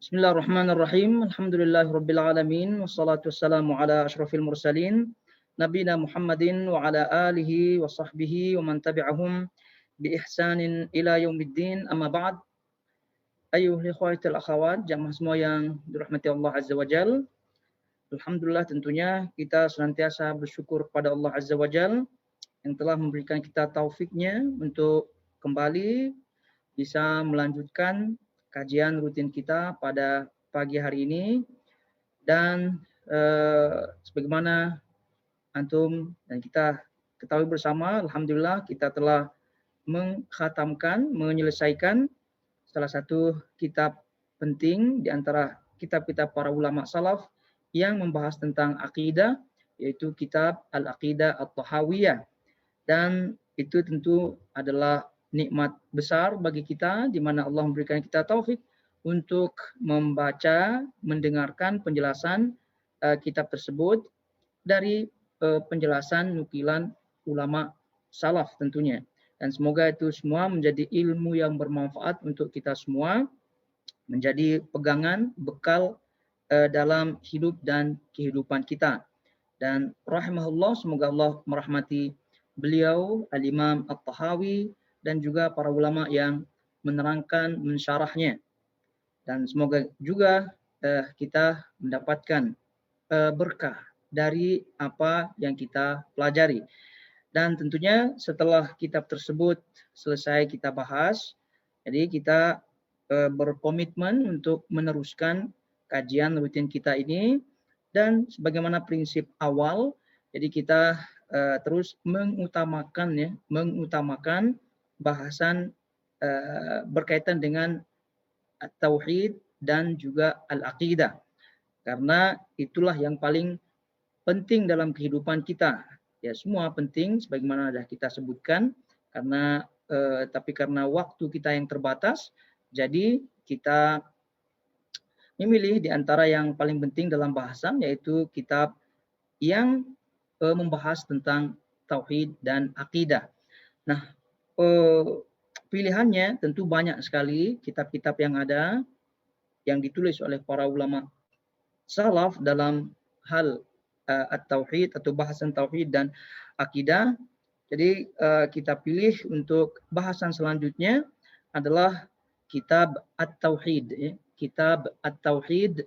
Bismillahirrahmanirrahim. Alhamdulillahirabbil alamin wassalatu wassalamu ala asyrafil mursalin nabiyina Muhammadin wa ala alihi wa sahbihi wa man tabi'ahum bi ihsanin ila yaumiddin. Amma ba'd. Ayyuhal ikhwatul akhawat, jamaah semua yang dirahmati Allah Azza wa Jal. Alhamdulillah, tentunya kita senantiasa bersyukur kepada Allah Azza wa Jal yang telah memberikan kita taufiknya untuk kembali bisa melanjutkan kajian rutin kita pada pagi hari ini. Dan sebagaimana antum dan kita ketahui bersama, alhamdulillah kita telah menyelesaikan salah satu kitab penting di antara kitab-kitab para ulama salaf yang membahas tentang akidah, yaitu kitab Al-Aqidah At-Tahawiyah. Dan itu tentu adalah nikmat besar bagi kita di mana Allah memberikan kita taufik untuk membaca, mendengarkan penjelasan kitab tersebut dari penjelasan nukilan ulama salaf tentunya. Dan semoga itu semua menjadi ilmu yang bermanfaat untuk kita semua, menjadi pegangan, bekal dalam hidup dan kehidupan kita. Dan rahimahullah, semoga Allah merahmati beliau Al-Imam At-Tahawi dan juga para ulama yang menerangkan, mensyarahnya. Dan semoga juga kita mendapatkan berkah dari apa yang kita pelajari. Dan tentunya setelah kitab tersebut selesai kita bahas, jadi kita berkomitmen untuk meneruskan kajian rutin kita ini. Dan sebagaimana prinsip awal, jadi kita terus mengutamakan bahasan berkaitan dengan tauhid dan juga al-aqidah, karena itulah yang paling penting dalam kehidupan kita. Ya, semua penting sebagaimana sudah kita sebutkan, karena waktu kita yang terbatas, jadi kita memilih di antara yang paling penting dalam bahasan, yaitu kitab yang membahas tentang tauhid dan akidah. Nah, pilihannya tentu banyak sekali kitab-kitab yang ada yang ditulis oleh para ulama salaf dalam hal at-tauhid atau bahasan tauhid dan akidah. Jadi kita pilih untuk bahasan selanjutnya adalah kitab at-tauhid, ya. Kitab at-tauhid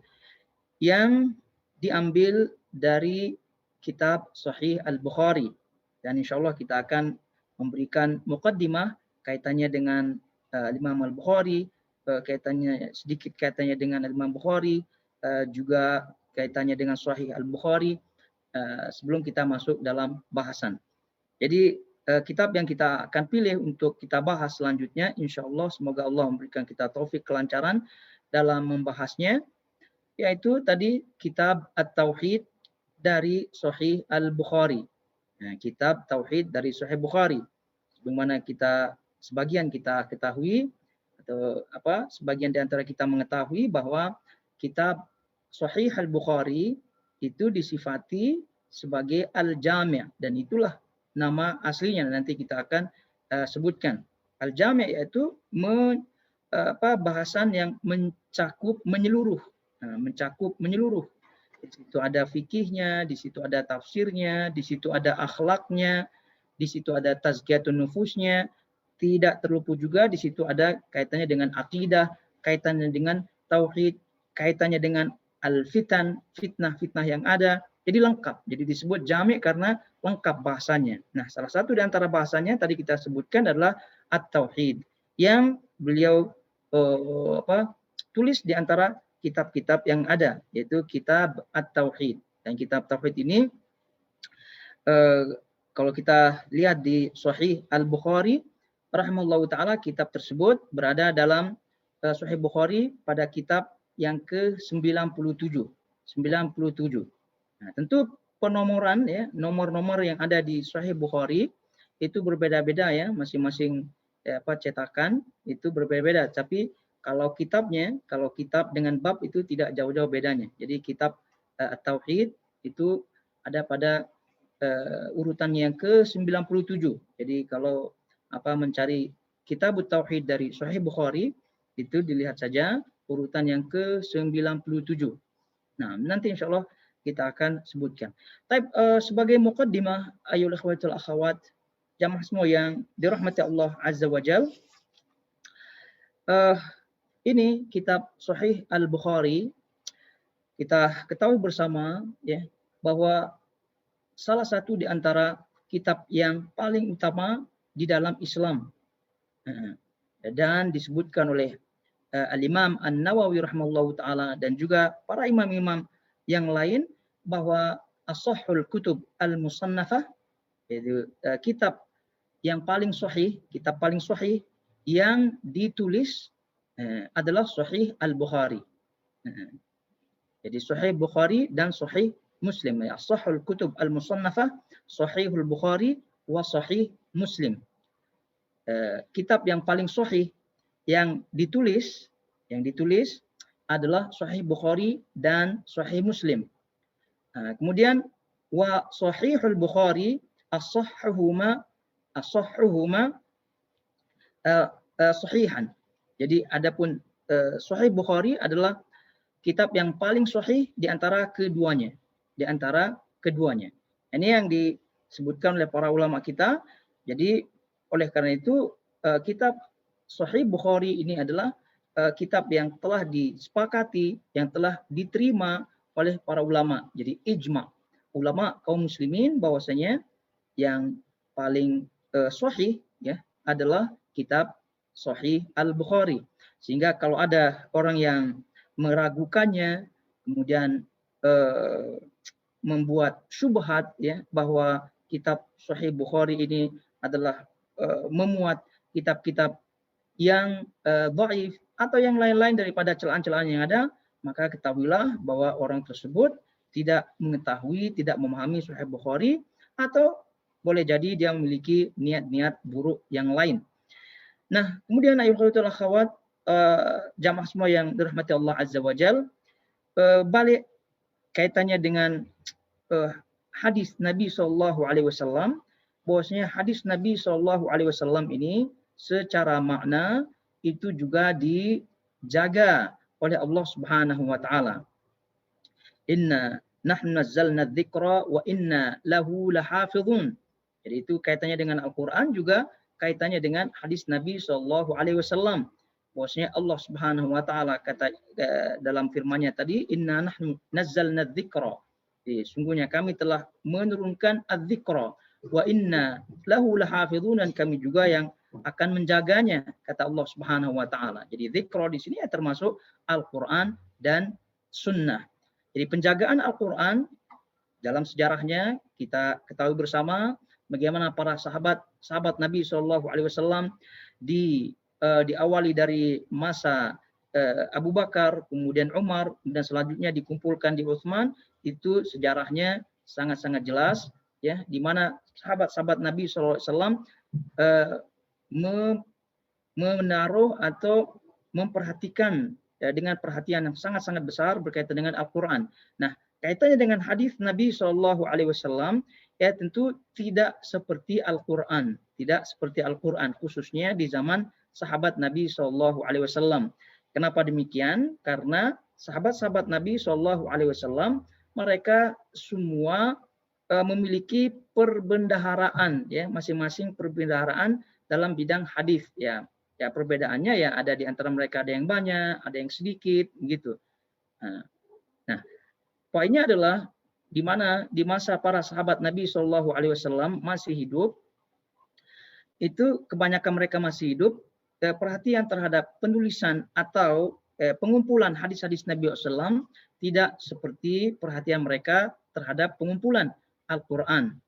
yang diambil dari kitab Sahih Al-Bukhari. Dan insyaallah kita akan memberikan muqaddimah kaitannya dengan Imam Al-Bukhari, sedikit kaitannya dengan Imam Bukhari, juga kaitannya dengan Sahih Al-Bukhari sebelum kita masuk dalam bahasan. Jadi kitab yang kita akan pilih untuk kita bahas selanjutnya, insyaallah semoga Allah memberikan kita taufik kelancaran dalam membahasnya, yaitu tadi kitab At-Tauhid dari Sahih Al-Bukhari. Nah, kitab Tauhid dari Sahih Bukhari. Sebagaimana sebagian kita ketahui, atau sebagian di antara kita mengetahui bahwa kitab Sahih Al-Bukhari itu disifati sebagai Al-Jami', dan itulah nama aslinya, nanti kita akan sebutkan. Al-Jami' yaitu bahasan yang mencakup menyeluruh. Di situ ada fikihnya, di situ ada tafsirnya, di situ ada akhlaknya, di situ ada tazkiyatun nufusnya. Tidak terlupa juga di situ ada kaitannya dengan akidah, kaitannya dengan tauhid, kaitannya dengan al-fitan, fitnah-fitnah yang ada. Jadi lengkap. Jadi disebut jami' karena lengkap bahasanya. Nah, salah satu di antara bahasanya tadi kita sebutkan adalah at-tauhid yang beliau tulis di antara kitab-kitab yang ada, yaitu kitab At-Tauhid. Dan kitab Tauhid ini kalau kita lihat di Sahih Al-Bukhari rahimahullahu taala, kitab tersebut berada dalam Sahih Bukhari pada kitab yang ke-97. Nah, tentu penomoran, ya, nomor-nomor yang ada di Sahih Bukhari itu berbeda-beda, ya, masing-masing cetakan itu berbeda-beda. Tapi kalau kitab dengan bab itu tidak jauh-jauh bedanya. Jadi kitab At-Tauhid itu ada pada urutannya yang ke-97. Jadi kalau mencari kitab At-Tauhid dari Sahih Bukhari, itu dilihat saja urutan yang ke-97. Nah, nanti insya Allah kita akan sebutkan. Tapi sebagai muqaddimah, ayyuhal ikhwatul akhawat, jamaah semua yang dirahmati Allah Azza wa Jal, ini kitab Sahih Al-Bukhari, kita ketahui bersama ya bahwa salah satu di antara kitab yang paling utama di dalam Islam. Dan disebutkan oleh Al-Imam An-Nawawi rahimahullahu taala dan juga para imam-imam yang lain bahwa as-sahhul kutub al-musannafah, yaitu kitab yang paling sahih, kitab paling sahih yang ditulis adalah Sahih Al-Bukhari. Jadi Sahih Bukhari dan Sahih Muslim. Ya, as-sahhul kutub al-musannafah, Sahihul Bukhari wa Sahih Muslim. Kitab yang paling sahih yang ditulis adalah Sahih Bukhari dan Sahih Muslim. Kemudian wa Sahihul Bukhari as-sahhuhuma sahihan. Jadi adapun Sahih Bukhari adalah kitab yang paling sahih di antara keduanya. Ini yang disebutkan oleh para ulama kita. Jadi oleh karena itu kitab Sahih Bukhari ini adalah kitab yang telah disepakati, yang telah diterima oleh para ulama. Jadi ijma ulama kaum muslimin bahwasanya yang paling sahih ya adalah kitab Sahih Al-Bukhari. Sehingga kalau ada orang yang meragukannya, kemudian membuat syubhat ya bahwa kitab Sahih Bukhari ini adalah memuat kitab-kitab yang dhaif atau yang lain-lain daripada celaan-celaan yang ada, maka ketahuilah bahwa orang tersebut tidak mengetahui, tidak memahami Sahih Bukhari, atau boleh jadi dia memiliki niat-niat buruk yang lain. Nah, kemudian ayyuhal akhwat, jamaah semua yang dirahmati Allah Azza wa Jal, balik kaitannya dengan hadis Nabi SAW, bahwasanya hadis Nabi SAW ini secara makna itu juga dijaga oleh Allah Subhanahu wa taala. Inna nahnu nazzalna dzikra wa inna lahu lahafizun. Jadi itu kaitannya dengan Al-Qur'an, juga kaitannya dengan hadis Nabi SAW. Bahwasanya Allah Subhanahu wa taala kata dalam firman-Nya tadi, inna nahnu nazzalna dzikra. Sungguhnya kami telah menurunkan adz-dzikra wa inna lahu lahafizun, dan kami juga yang akan menjaganya, kata Allah Subhanahu wa taala. Jadi dzikra di sini termasuk Al-Qur'an dan sunnah. Jadi penjagaan Al-Qur'an dalam sejarahnya kita ketahui bersama bagaimana para sahabat Nabi SAW diawali dari masa Abu Bakar, kemudian Umar, dan selanjutnya dikumpulkan di Utsman. Itu sejarahnya sangat-sangat jelas ya, di mana sahabat-sahabat Nabi SAW menaruh atau memperhatikan dengan perhatian yang sangat-sangat besar berkaitan dengan Al-Quran. Nah, kaitannya dengan hadis Nabi SAW ya tentu tidak seperti Al-Quran, khususnya di zaman sahabat Nabi SAW. Kenapa demikian? Karena sahabat-sahabat Nabi SAW mereka semua memiliki perbendaharaan ya, masing-masing perbendaharaan dalam bidang hadis ya. Ya, perbedaannya ya ada di antara mereka, ada yang banyak, ada yang sedikit gitu. Nah, poinnya adalah di mana di masa para sahabat Nabi SAW masih hidup, itu kebanyakan mereka masih hidup, perhatian terhadap penulisan atau pengumpulan hadis-hadis Nabi SAW tidak seperti perhatian mereka terhadap pengumpulan Al-Quran.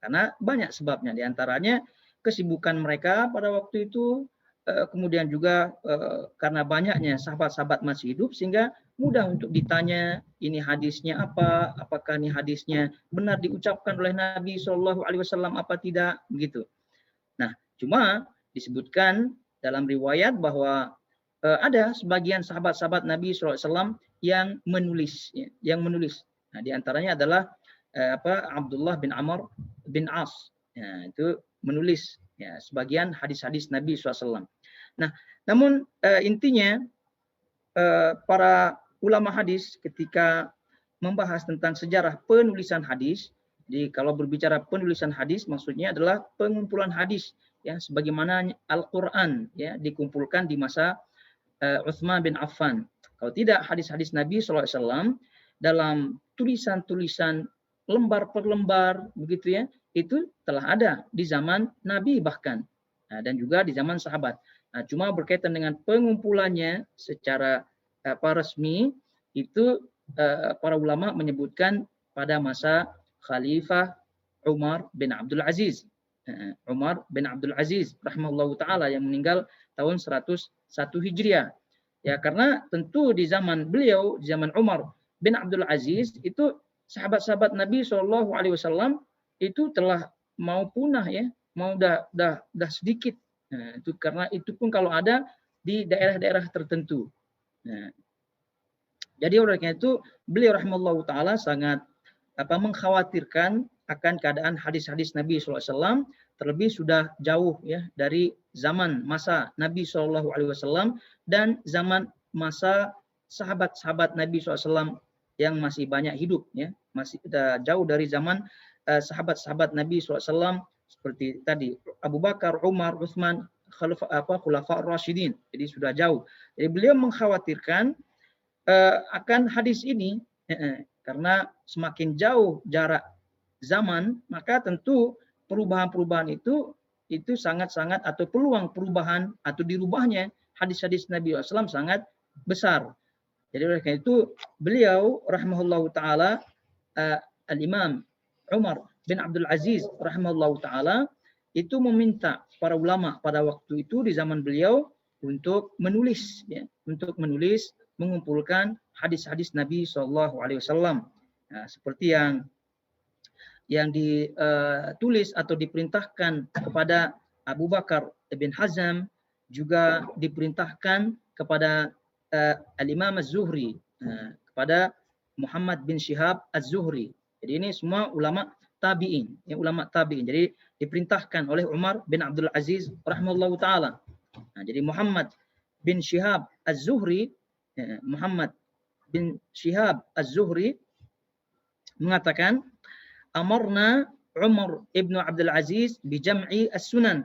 Karena banyak sebabnya, di antaranya kesibukan mereka pada waktu itu, kemudian juga karena banyaknya sahabat-sahabat masih hidup, sehingga mudah untuk ditanya ini hadisnya apa, apakah ini hadisnya benar diucapkan oleh Nabi SAW apa tidak, begitu. Nah, cuma disebutkan dalam riwayat bahwa ada sebagian sahabat-sahabat Nabi SAW yang menulis. Nah, di antaranya adalah Abdullah bin Amr bin As. Ya, itu menulis ya sebagian hadis-hadis Nabi SAW. Nah, namun intinya para ulama hadis ketika membahas tentang sejarah penulisan hadis. Jadi kalau berbicara penulisan hadis maksudnya adalah pengumpulan hadis ya sebagaimana Al-Qur'an ya dikumpulkan di masa Utsman bin Affan. Kalau tidak hadis-hadis Nabi SAW dalam tulisan-tulisan lembar per lembar begitu ya, itu telah ada di zaman Nabi bahkan. Nah, dan juga di zaman sahabat. Nah, cuma berkaitan dengan pengumpulannya secara resmi itu para ulama menyebutkan pada masa Khalifah Umar bin Abdul Aziz. Umar bin Abdul Aziz rahimahullahu taala yang meninggal tahun 101 Hijriah. Ya, karena tentu di zaman beliau, di zaman Umar bin Abdul Aziz itu sahabat-sahabat Nabi SAW itu telah mau punah ya, mau dah sedikit. Nah, itu karena itu pun kalau ada di daerah-daerah tertentu. Nah, jadi oleh karena itu beliau rahimahullahu taala sangat mengkhawatirkan akan keadaan hadis-hadis Nabi SAW, terlebih sudah jauh ya dari zaman masa Nabi SAW dan zaman masa sahabat-sahabat Nabi SAW yang masih banyak hidup ya, masih jauh dari zaman sahabat-sahabat Nabi SAW seperti tadi Abu Bakar, Umar, Utsman, Khulafa Rasyidin. Jadi sudah jauh. Jadi beliau mengkhawatirkan akan hadis ini karena semakin jauh jarak zaman, maka tentu perubahan-perubahan itu sangat-sangat atau peluang perubahan atau dirubahnya hadis-hadis Nabi SAW sangat besar. Jadi oleh karena itu beliau rahimahullahu taala Al-Imam Umar bin Abdul Aziz rahimahullahu taala itu meminta para ulama pada waktu itu di zaman beliau untuk menulis ya, mengumpulkan hadis-hadis Nabi SAW. Nah, seperti yang ditulis atau diperintahkan kepada Abu Bakar bin Hazm, juga diperintahkan kepada Al-Imam Az-Zuhri, kepada Muhammad bin Syihab Az-Zuhri. Jadi ini semua ulama tabi'in, ya, ulama tabi'in. Jadi diperintahkan oleh Umar bin Abdul Aziz rahimahullahu taala. Nah, jadi Muhammad bin Syihab Az-Zuhri, Muhammad bin Syihab Az-Zuhri mengatakan, amarna Umar ibn Abdul Aziz bijam'i as-sunan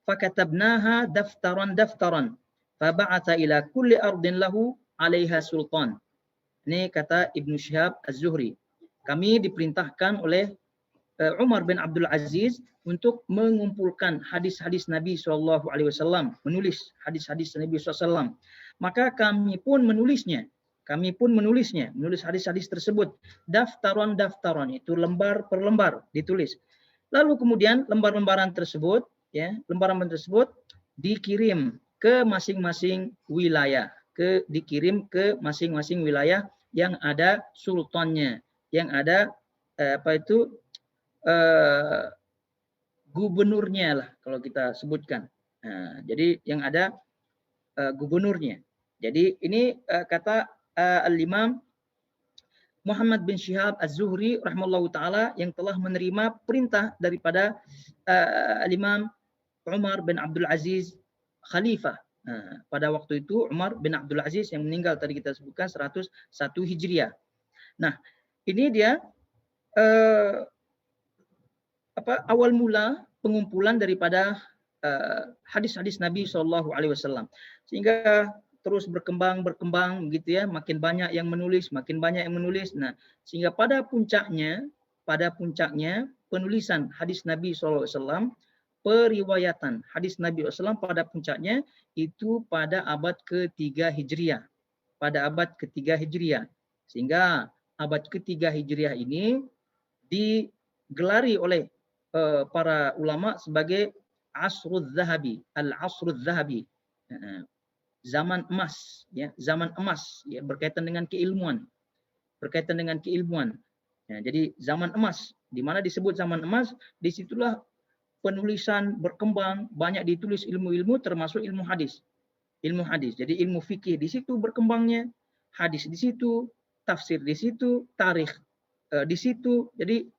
fakatabnaha daftaran faba'atha ila kulli ardin lahu 'alaiha sultan. Ini kata Ibnu Syihab Az-Zuhri. Kami diperintahkan oleh Umar bin Abdul Aziz untuk mengumpulkan hadis-hadis Nabi SAW, menulis hadis-hadis Nabi SAW. Maka kami pun menulisnya, menulis hadis-hadis tersebut. Daftaran itu lembar per lembar ditulis. Lalu kemudian lembaran tersebut dikirim ke masing-masing wilayah, dikirim ke masing-masing wilayah yang ada sultannya, yang ada gubernurnya lah kalau kita sebutkan. Nah, jadi yang ada gubernurnya. Jadi ini kata Al-Imam Muhammad bin Syihab Az-Zuhri rahimahullahu taala yang telah menerima perintah daripada Al-Imam Umar bin Abdul Aziz Khalifah. Nah, pada waktu itu Umar bin Abdul Aziz yang meninggal tadi kita sebutkan 101 Hijriah. Nah, ini dia awal mula pengumpulan daripada hadis-hadis Nabi SAW, sehingga terus berkembang gitu ya, makin banyak yang menulis. Nah, sehingga pada puncaknya penulisan hadis Nabi SAW, periwayatan hadis Nabi SAW pada puncaknya itu pada abad ke-3 Hijriah. Sehingga abad ke-3 Hijriah ini digelari oleh para ulama sebagai Asrul Zahabi, Al-Asrul Zahabi. Zaman emas ya, berkaitan dengan keilmuan. Ya, jadi zaman emas, di mana disebut zaman emas, disitulah penulisan berkembang, banyak ditulis ilmu-ilmu termasuk ilmu hadis. Jadi ilmu fikih di situ berkembangnya, hadis di situ, tafsir di situ, tarikh di situ. Jadi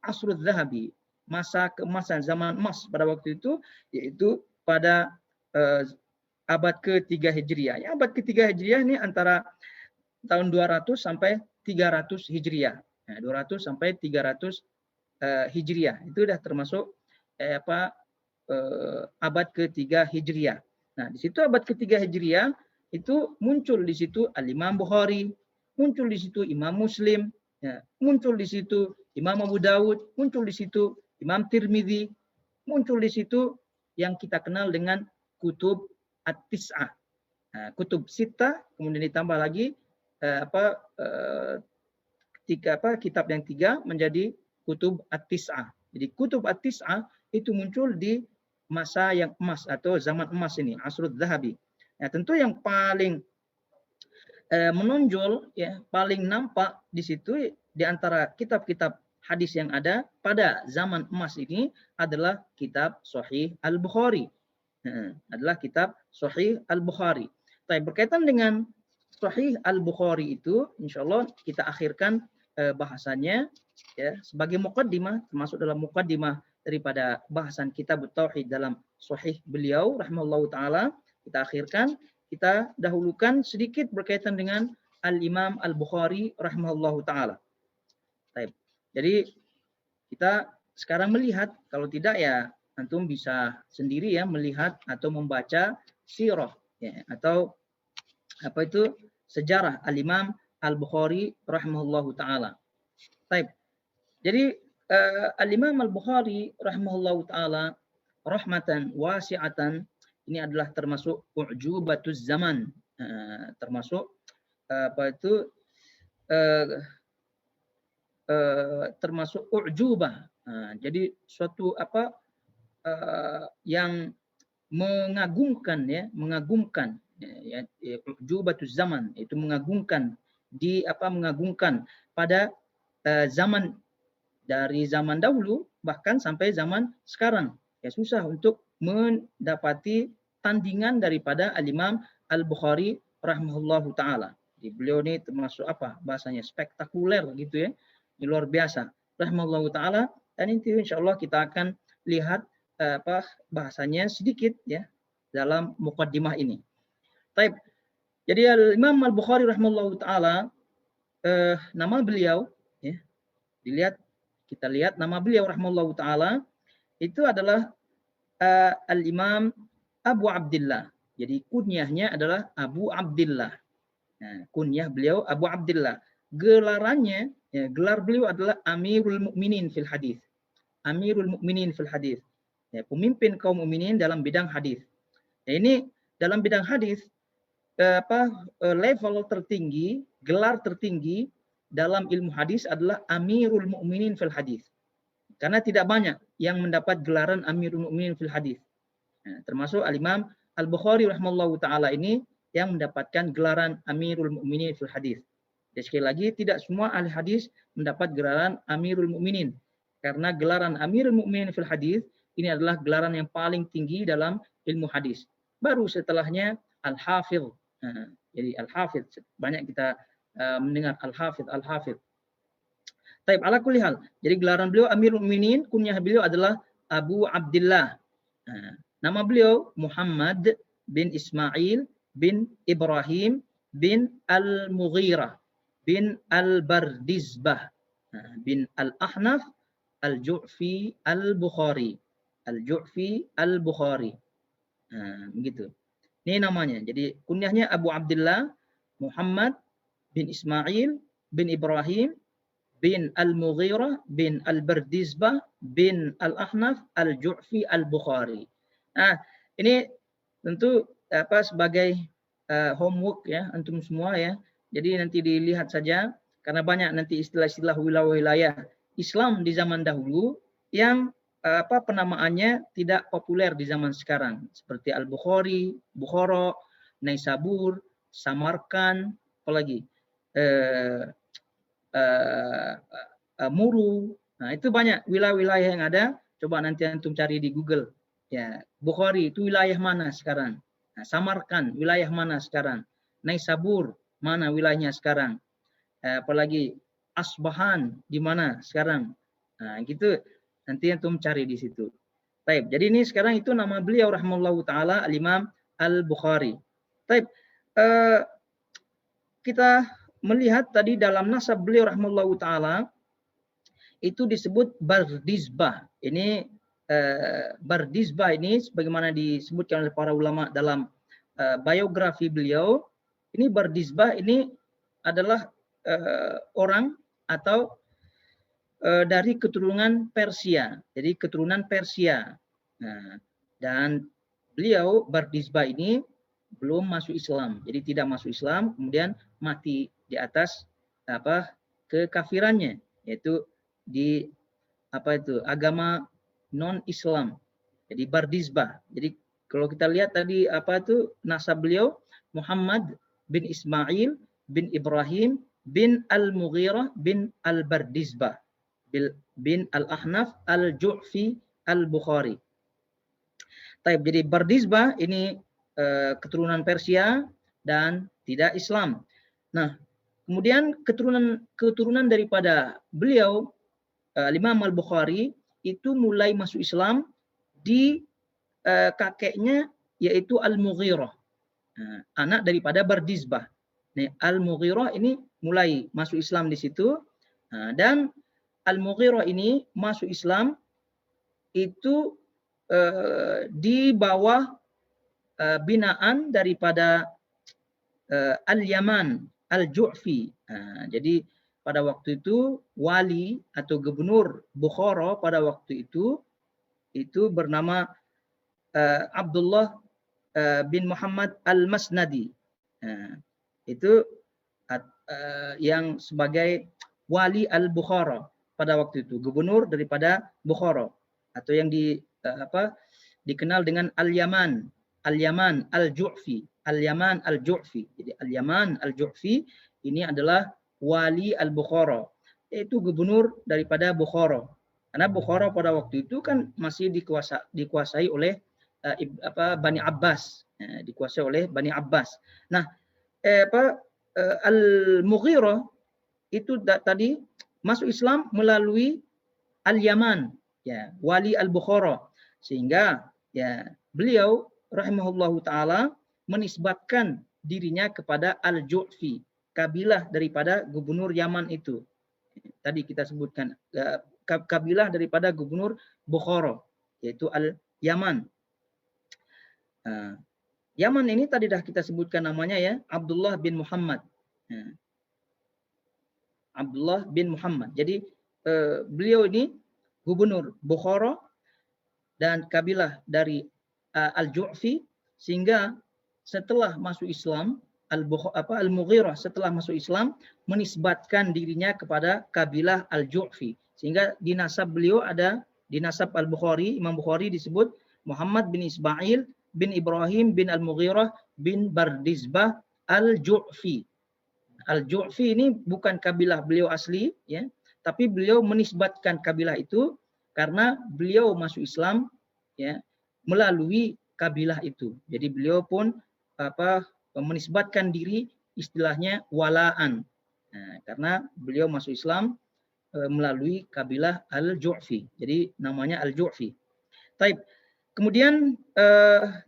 Asrul Zahabi, masa keemasan, zaman emas pada waktu itu, yaitu pada abad ke-3 Hijriah. Ya, abad ke-3 Hijriah ini antara tahun 200 sampai 300 Hijriah. Nah, 200 sampai 300 Hijriah. Itu sudah termasuk abad ke-3 Hijriah. Nah, di situ abad ke-3 Hijriah itu muncul di situ Al-Imam Bukhari, muncul di situ Imam Muslim, ya, muncul di situ Imam Abu Dawud, muncul di situ Imam Tirmidzi, muncul di situ yang kita kenal dengan kutub At-Tis'ah. Nah, kutub Sittah, kemudian ditambah lagi kitab yang 3 menjadi kutub At-Tis'ah. Jadi kutub At-Tis'ah itu muncul di masa yang emas atau zaman emas ini, Asrul Zahabi. Nah, tentu yang paling menonjol, ya, paling nampak di situ di antara kitab-kitab hadis yang ada pada zaman emas ini adalah kitab Sahih Al-Bukhari. Adalah kitab Sahih Al-Bukhari. Berkaitan dengan Sahih Al-Bukhari itu, insyaallah kita akhirkan bahasannya, ya, sebagai muqaddimah, termasuk dalam muqaddimah daripada bahasan kitab Tauhid dalam Sahih beliau rahimahullahu taala. Kita akhirkan, kita dahulukan sedikit berkaitan dengan Al-Imam Al-Bukhari rahimahullahu taala. Jadi kita sekarang melihat, kalau tidak ya antum bisa sendiri ya melihat atau membaca sirah, ya, atau sejarah Al-Imam Al-Bukhari rahimahullahu taala. Jadi Al-Imam Al-Bukhari rahimahullahu taala rahmatan wasi'atan ini adalah termasuk u'jubatuz zaman, termasuk termasuk u'jubah. Jadi suatu yang mengagumkan, ya, mengagumkan, ya, u'jubatuz zaman itu mengagumkan mengagumkan pada zaman dari zaman dahulu bahkan sampai zaman sekarang. Ya, susah untuk mendapati tandingan daripada Al-Imam Al-Bukhari rahimahullahu taala. Jadi beliau ini termasuk bahasanya spektakuler gitu ya. Ini luar biasa rahimahullahu taala, dan nanti insyaallah kita akan lihat bahasanya sedikit ya dalam muqaddimah ini. Jadi Al-Imam Al-Bukhari rahimahullahu taala, nama beliau ya, kita lihat nama beliau rahimahullahu taala itu adalah Al-Imam Abu Abdillah. Jadi kunyahnya adalah Abu Abdillah. Nah, kunyah beliau Abu Abdillah. Gelarannya, ya, gelar beliau adalah Amirul Mukminin fil Hadis. Amirul Mukminin fil Hadis. Ya, pemimpin kaum mukminin dalam bidang hadis. Ya, ini dalam bidang hadis level tertinggi, gelar tertinggi dalam ilmu hadis adalah Amirul Mukminin fil Hadis. Karena tidak banyak yang mendapat gelaran Amirul Mukminin fil Hadis. Nah, termasuk Al-Imam Al-Bukhari rahimahullahu taala ini yang mendapatkan gelaran Amirul Mukminin fil Hadis. Dan sekali lagi tidak semua ahli hadis mendapat gelaran Amirul Mukminin. Karena gelaran Amirul Mukminin fil Hadis ini adalah gelaran yang paling tinggi dalam ilmu hadis. Baru setelahnya Al-Hafidh. Nah, jadi Al-Hafidh banyak kita mendengar Al-Hafidh. Ala kulli hal. Jadi gelaran beliau Amirul Mukminin, kunyah beliau adalah Abu Abdillah. Nama beliau Muhammad bin Ismail bin Ibrahim bin Al-Mughirah bin Al-Bardizbah bin Al-Ahnaf Al-Ju'fi Al-Bukhari. Al-Ju'fi Al-Bukhari. Begitu. Ini namanya. Jadi kunyahnya Abu Abdillah Muhammad bin Ismail bin Ibrahim bin Al-Mughirah bin Al-Bardizbah bin Al-Ahnaf Al-Ju'fi Al-Bukhari. Nah, ini tentu sebagai homework ya antum semua ya. Jadi nanti dilihat saja karena banyak nanti istilah-istilah wilayah Islam di zaman dahulu yang penamaannya tidak populer di zaman sekarang, seperti Al-Bukhari, Bukhara, Naisabur, Samarkand, apalagi Muru. Nah, itu banyak wilayah-wilayah yang ada. Coba nanti antum cari di Google. Ya, Bukhari itu wilayah mana sekarang? Nah, Samarkand wilayah mana sekarang? Naisabur mana wilayahnya sekarang? Apalagi Asbahan di mana sekarang? Nah, gitu nanti antum cari di situ. Baik, jadi ini sekarang itu nama beliau rahimahullahu taala Al-Imam Al-Bukhari. Baik, kita melihat tadi dalam nasab beliau rahimahullahu taala itu disebut Bardizbah. Ini Bardizbah ini sebagaimana disebutkan oleh para ulama dalam biografi beliau. Ini Bardizbah ini adalah orang atau dari keturunan Persia. Jadi keturunan Persia. Nah, dan beliau Bardizbah ini belum masuk Islam. Jadi tidak masuk Islam, kemudian mati di atas kekafirannya, yaitu di agama non-Islam. Jadi Bardizbah. Jadi kalau kita lihat tadi nasab beliau Muhammad bin Ismail bin Ibrahim bin Al-Mughirah bin Al-Bardizbah bin Al-Ahnaf Al-Ju'fi Al-Bukhari. Jadi Bardizbah ini keturunan Persia dan tidak Islam. Nah, kemudian keturunan daripada beliau Imam Al-Bukhari itu mulai masuk Islam di kakeknya yaitu Al-Mughirah, anak daripada Bardizbah. Nah, Al-Mughirah ini mulai masuk Islam di situ, dan Al-Mughirah ini masuk Islam itu di bawah binaan daripada Al-Yaman Al-Ju'fi. Jadi pada waktu itu wali atau gubernur Bukhara pada waktu itu bernama Abdullah bin Muhammad Al-Masnadi. Itu yang sebagai wali Al-Bukhara pada waktu itu, gubernur daripada Bukhara, atau yang dikenal dengan Al-Yaman Al-Ju'fi. Al-Yaman Al-Ju'fi. Jadi Al-Yaman Al-Ju'fi ini adalah wali Al-Bukhara, yaitu gubernur daripada Bukhara. Karena Bukhara pada waktu itu kan masih dikuasai oleh Bani Abbas, dikuasai oleh Bani Abbas. Nah, Al-Mughirah itu tadi masuk Islam melalui Al-Yaman, ya, wali Al-Bukhara, sehingga ya beliau rahimahullahu taala menisbatkan dirinya kepada Al-Ju'fi, kabilah daripada gubernur Yaman itu. Tadi kita sebutkan kabilah daripada gubernur Bukhara, yaitu Al-Yaman. Yaman ini tadi dah kita sebutkan namanya ya, Abdullah bin Muhammad. Abdullah bin Muhammad. Jadi beliau ini gubernur Bukhara dan kabilah dari Al-Ju'fi, sehingga setelah masuk Islam Al-Mughirah setelah masuk Islam menisbatkan dirinya kepada kabilah Al-Ju'fi, sehingga di nasab beliau ada, di nasab Al-Bukhari, Imam Bukhari disebut Muhammad bin Ismail bin Ibrahim bin Al-Mughirah bin Bardizbah Al-Ju'fi. Al-Ju'fi ini bukan kabilah beliau asli, ya, tapi beliau menisbatkan kabilah itu karena beliau masuk Islam, ya, melalui kabilah itu. Jadi beliau pun menisbatkan diri, istilahnya walaan, karena beliau masuk Islam melalui kabilah Al-Ju'fi. Jadi namanya Al-Ju'fi. Taib. Kemudian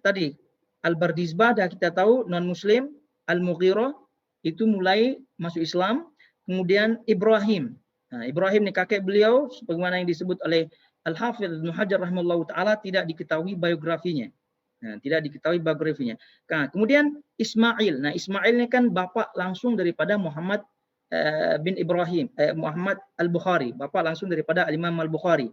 tadi Al-Bardizbah dah kita tahu non muslim, Al-Mughirah itu mulai masuk Islam, kemudian Ibrahim. Nah, Ibrahim ni kakek beliau sebagaimana yang disebut oleh Al-Hafidz Ibnu Hajar rahimahullahu taala tidak diketahui biografinya. Tidak diketahui biografinya. Nah, kemudian Ismail. Nah, Ismail ini kan bapak langsung daripada Muhammad bin Ibrahim, Muhammad Al-Bukhari, bapak langsung daripada Imam Al-Bukhari.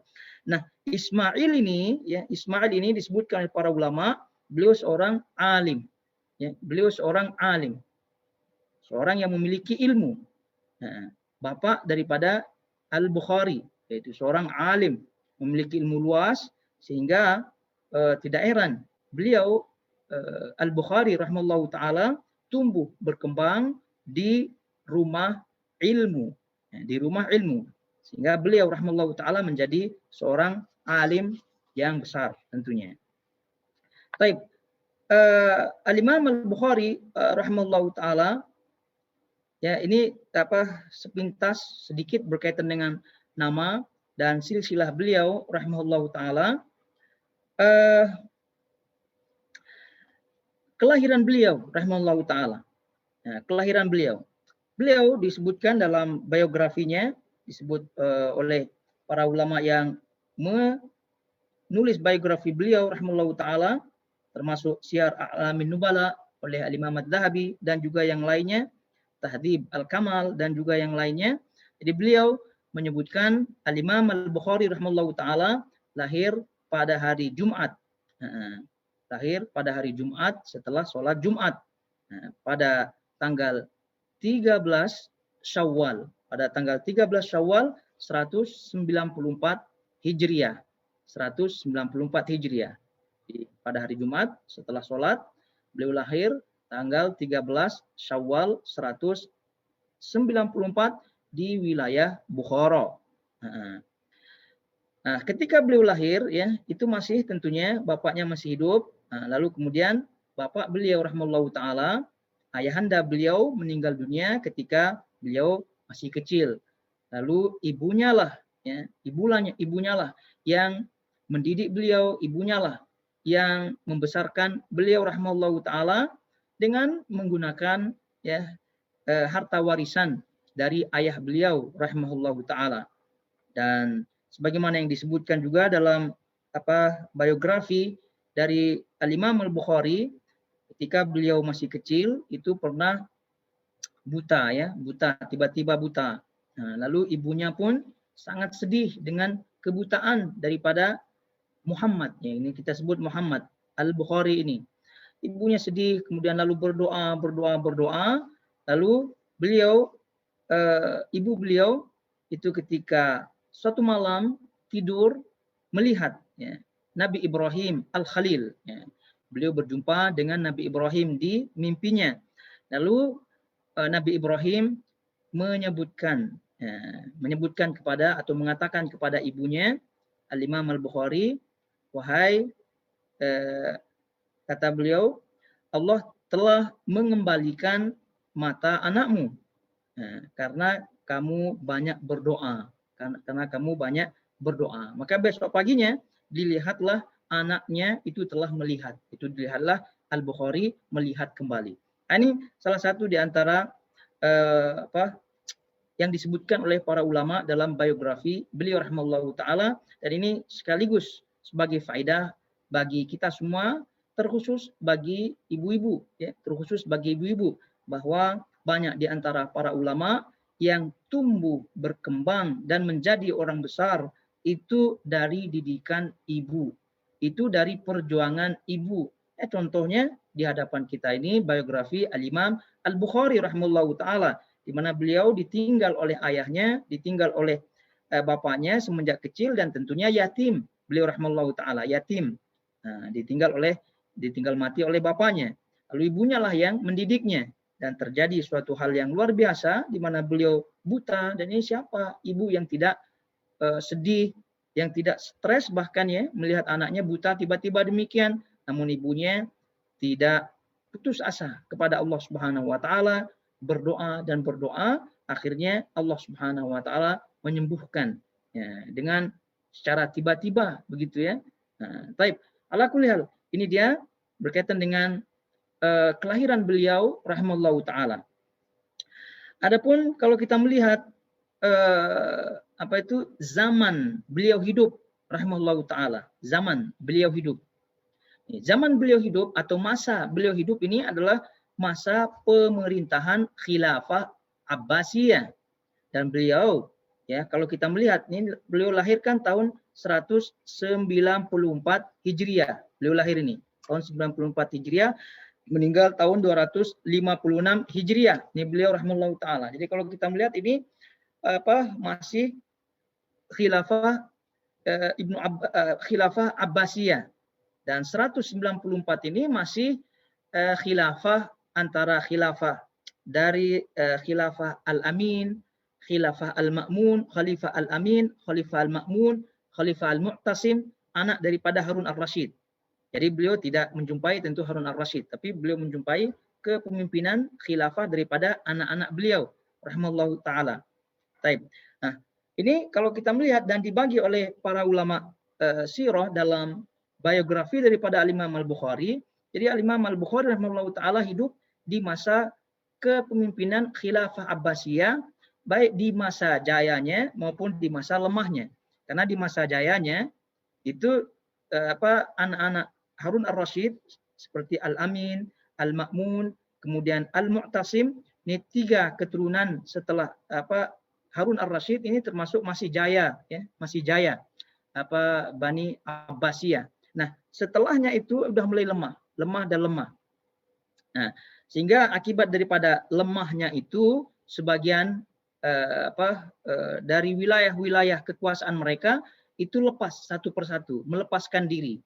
Nah, Ismail ini, ya, Ismail ini disebutkan oleh para ulama, beliau seorang alim, ya, beliau seorang alim, seorang yang memiliki ilmu. Nah, bapak daripada Al-Bukhari, yaitu seorang alim, memiliki ilmu luas, sehingga tidak heran beliau Al-Bukhari rahimahullahu taala tumbuh berkembang di rumah ilmu, di rumah ilmu, sehingga beliau rahimahullahu taala menjadi seorang alim yang besar tentunya. Baik, Al-Imam Al-Bukhari rahimahullahu taala, ya, ini sepintas sedikit berkaitan dengan nama dan silsilah beliau rahimahullahu taala. kelahiran beliau rahimahullahu taala. Nah, kelahiran beliau. Beliau disebutkan dalam biografinya, disebut oleh para ulama yang menulis biografi beliau rahimahullahu taala, termasuk Syiar A'lamin Nubala oleh Al-Imam Adz-Dzahabi dan juga yang lainnya, Tahdhib Al-Kamal dan juga yang lainnya. Jadi beliau menyebutkan Al-Imam Al-Bukhari rahimahullahu taala lahir pada hari Jumat. Lahir pada hari Jumat setelah sholat Jumat. Pada tanggal 13 Syawal. Pada tanggal 13 Syawal 194 Hijriah. 194 Hijriah. Pada hari Jumat setelah sholat, beliau lahir tanggal 13 Syawal 194 di wilayah Bukhara. Nah, ketika beliau lahir, ya, itu masih tentunya bapaknya masih hidup. Nah, lalu kemudian bapak beliau rahimahullahu taala, ayahanda beliau meninggal dunia ketika beliau masih kecil. Lalu ibunya lah, ya, ibunya lah yang mendidik beliau, ibunya lah yang membesarkan beliau rahimahullahu taala dengan menggunakan, ya, harta warisan dari ayah beliau rahimahullahu taala. Dan sebagaimana yang disebutkan juga dalam biografi dari Al-Imam Al-Bukhari, ketika beliau masih kecil itu pernah buta, ya, buta, tiba-tiba buta. Nah, lalu ibunya pun sangat sedih dengan kebutaan daripada Muhammad, ya, ini kita sebut Muhammad Al-Bukhari ini. Ibunya sedih, kemudian lalu berdoa, lalu beliau, ibu beliau itu ketika suatu malam tidur melihat, ya, Nabi Ibrahim Al-Khalil. Ya. Beliau berjumpa dengan Nabi Ibrahim di mimpinya. Lalu Nabi Ibrahim menyebutkan kepada atau mengatakan kepada ibunya Al-Imam Al-Bukhari, wahai, kata beliau, Allah telah mengembalikan mata anakmu karena kamu banyak berdoa. Karena kamu banyak berdoa. Maka besok paginya dilihatlah anaknya itu telah melihat. Itu dilihatlah Al-Bukhari melihat kembali. Ini salah satu di antara yang disebutkan oleh para ulama dalam biografi beliau rahimahullahu taala, dan ini sekaligus sebagai faedah bagi kita semua, terkhusus bagi ibu-ibu, ya, terkhusus bagi ibu-ibu, bahwa banyak di antara para ulama yang tumbuh, berkembang, dan menjadi orang besar itu dari didikan ibu. Itu dari perjuangan ibu. Contohnya di hadapan kita ini biografi Al-Imam Al-Bukhari rahimahullahu ta'ala, di mana beliau ditinggal oleh ayahnya, ditinggal oleh bapaknya semenjak kecil, dan tentunya yatim. Beliau rahimahullahu ta'ala yatim. Nah, ditinggal mati oleh bapaknya. Lalu ibunya lah yang mendidiknya. Dan terjadi suatu hal yang luar biasa di mana beliau buta, dan ini siapa ibu yang tidak sedih, yang tidak stres bahkan, ya, melihat anaknya buta tiba-tiba demikian, namun ibunya tidak putus asa kepada Allah Subhanahu wa taala, berdoa dan berdoa, akhirnya Allah Subhanahu wa taala menyembuhkan, ya, dengan secara tiba-tiba begitu, ya. Nah, taib. Ala kulli hal, ini dia berkaitan dengan kelahiran beliau rahimahullahu taala. Adapun kalau kita melihat zaman beliau hidup rahimahullahu taala, zaman beliau hidup. Zaman beliau hidup atau masa beliau hidup ini adalah masa pemerintahan Khilafah Abbasiyah. Dan beliau, ya, kalau kita melihat ini, beliau lahirkan tahun 194 Hijriah. Beliau lahir ini tahun 94 Hijriah, meninggal tahun 256 Hijriah. Ini beliau rahimahullahu taala. Jadi kalau kita melihat ini masih khilafah khilafah Abbasiyah, dan 194 ini masih khilafah antara khilafah dari khilafah Al-Amin, khilafah Al-Ma'mun, khalifah Al-Amin, khalifah Al-Ma'mun, khalifah Al-Mu'tasim, anak daripada Harun Ar-Rasyid. Jadi beliau tidak menjumpai tentu Harun Ar-Rasyid, tapi beliau menjumpai kepemimpinan khilafah daripada anak-anak beliau rahimahullahu taala. Baik. Nah, ini kalau kita melihat dan dibagi oleh para ulama sirah dalam biografi daripada Al-Imam Al-Bukhari, Jadi Al-Imam Al-Bukhari rahimahullahu taala hidup di masa kepemimpinan Khilafah Abbasiyah, baik di masa jayanya maupun di masa lemahnya. Karena di masa jayanya itu anak-anak Harun ar-Rasyid seperti Al-Amin, Al-Ma'mun, kemudian Al-Mu'tasim, ini 3 keturunan setelah Harun ar-Rasyid ini termasuk masih jaya, ya, masih jaya Bani Abbasiyah. Nah, setelahnya itu udah mulai lemah dan lemah. Nah, sehingga akibat daripada lemahnya itu sebagian dari wilayah-wilayah kekuasaan mereka itu lepas satu persatu, melepaskan diri.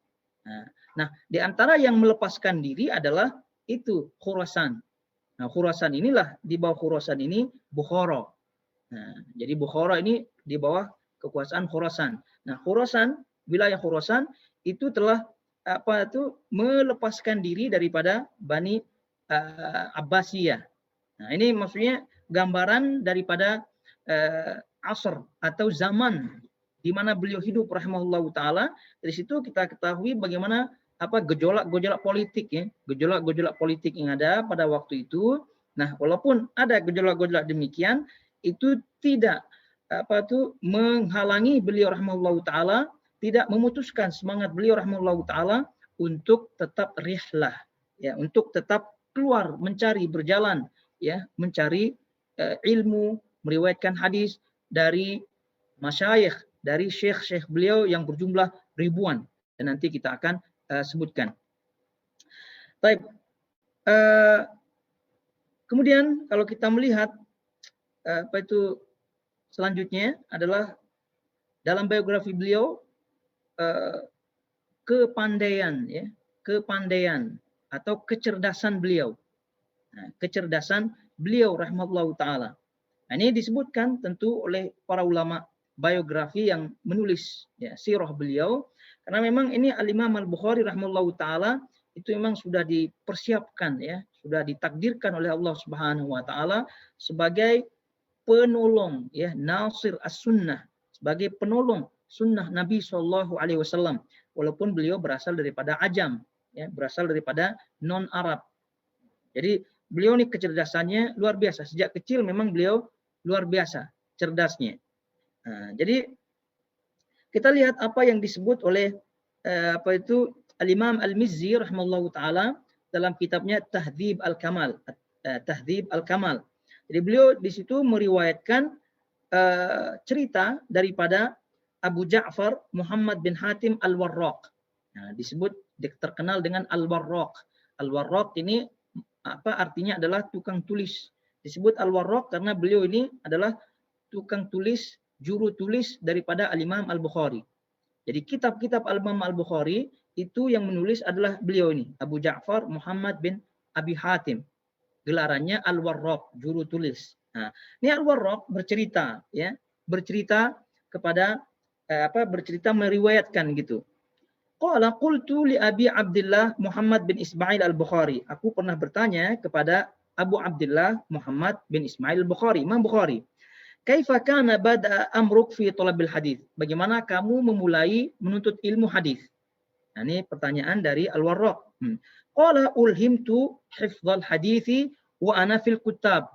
Nah, di antara yang melepaskan diri adalah itu Khurasan. Nah, Khurasan inilah, di bawah Khurasan ini Bukhara. Nah, jadi Bukhara ini di bawah kekuasaan Khurasan. Nah, Khurasan, wilayah Khurasan itu telah melepaskan diri daripada Bani Abbasiyah. Nah, ini maksudnya gambaran daripada asr atau zaman di mana beliau hidup rahimahullahu taala. Dari situ kita ketahui bagaimana gejolak-gejolak politik, ya, gejolak-gejolak politik yang ada pada waktu itu. Nah, walaupun ada gejolak-gejolak demikian, itu tidak menghalangi beliau rahimahullahu taala, tidak memutuskan semangat beliau rahimahullahu taala untuk tetap rihlah, ya, untuk tetap keluar mencari, berjalan, ya, mencari ilmu, meriwayatkan hadis dari masyayikh, dari syekh-syekh beliau yang berjumlah ribuan, dan nanti kita akan sebutkan. Baik. Kemudian kalau kita melihat selanjutnya adalah dalam biografi beliau kepandaian, ya, kepandaian atau kecerdasan beliau. Nah, kecerdasan beliau rahimahullahu taala. Nah, ini disebutkan tentu oleh para ulama biografi yang menulis, ya, sirah beliau, karena memang ini Al-Imam Al-Bukhari rahimahullahu taala itu memang sudah dipersiapkan, ya, sudah ditakdirkan oleh Allah Subhanahu wa taala sebagai penolong, ya, nasir as-sunnah, sebagai penolong sunnah Nabi Shallallahu alaihi wasallam, walaupun beliau berasal daripada Ajam, ya, berasal daripada non Arab. Jadi beliau ini kecerdasannya luar biasa. Sejak kecil memang beliau luar biasa cerdasnya. Nah, jadi kita lihat apa yang disebut oleh Al-Imam Al-Mizzi rahimahullahu taala dalam kitabnya Tahdzib Al-Kamal. Tahdzib Al-Kamal. Jadi beliau di situ meriwayatkan cerita daripada Abu Ja'far Muhammad bin Hatim Al-Warraq. Nah, disebut terkenal dengan Al-Warraq. Al-Warraq ini artinya adalah tukang tulis. Disebut Al-Warraq karena beliau ini adalah tukang tulis, juru tulis daripada Al-Imam Al-Bukhari. Jadi kitab-kitab Al-Imam Al-Bukhari itu yang menulis adalah beliau ini, Abu Ja'far Muhammad bin Abi Hatim. Gelarannya Al-Warraq, juru tulis. Nah, ini Al-Warraq bercerita, ya, bercerita kepada bercerita meriwayatkan gitu. Qala qultu li Abi Abdullah Muhammad bin Ismail Al-Bukhari. Aku pernah bertanya kepada Abu Abdullah Muhammad bin Ismail Al-Bukhari, Imam Bukhari. Kaifa kana bada amruk fi talabil hadis? Bagaimana kamu memulai menuntut ilmu hadis? Nah, ini pertanyaan dari Al-Warraq. Qala ulhimtu hifdzal hadithi wa ana fil kutab.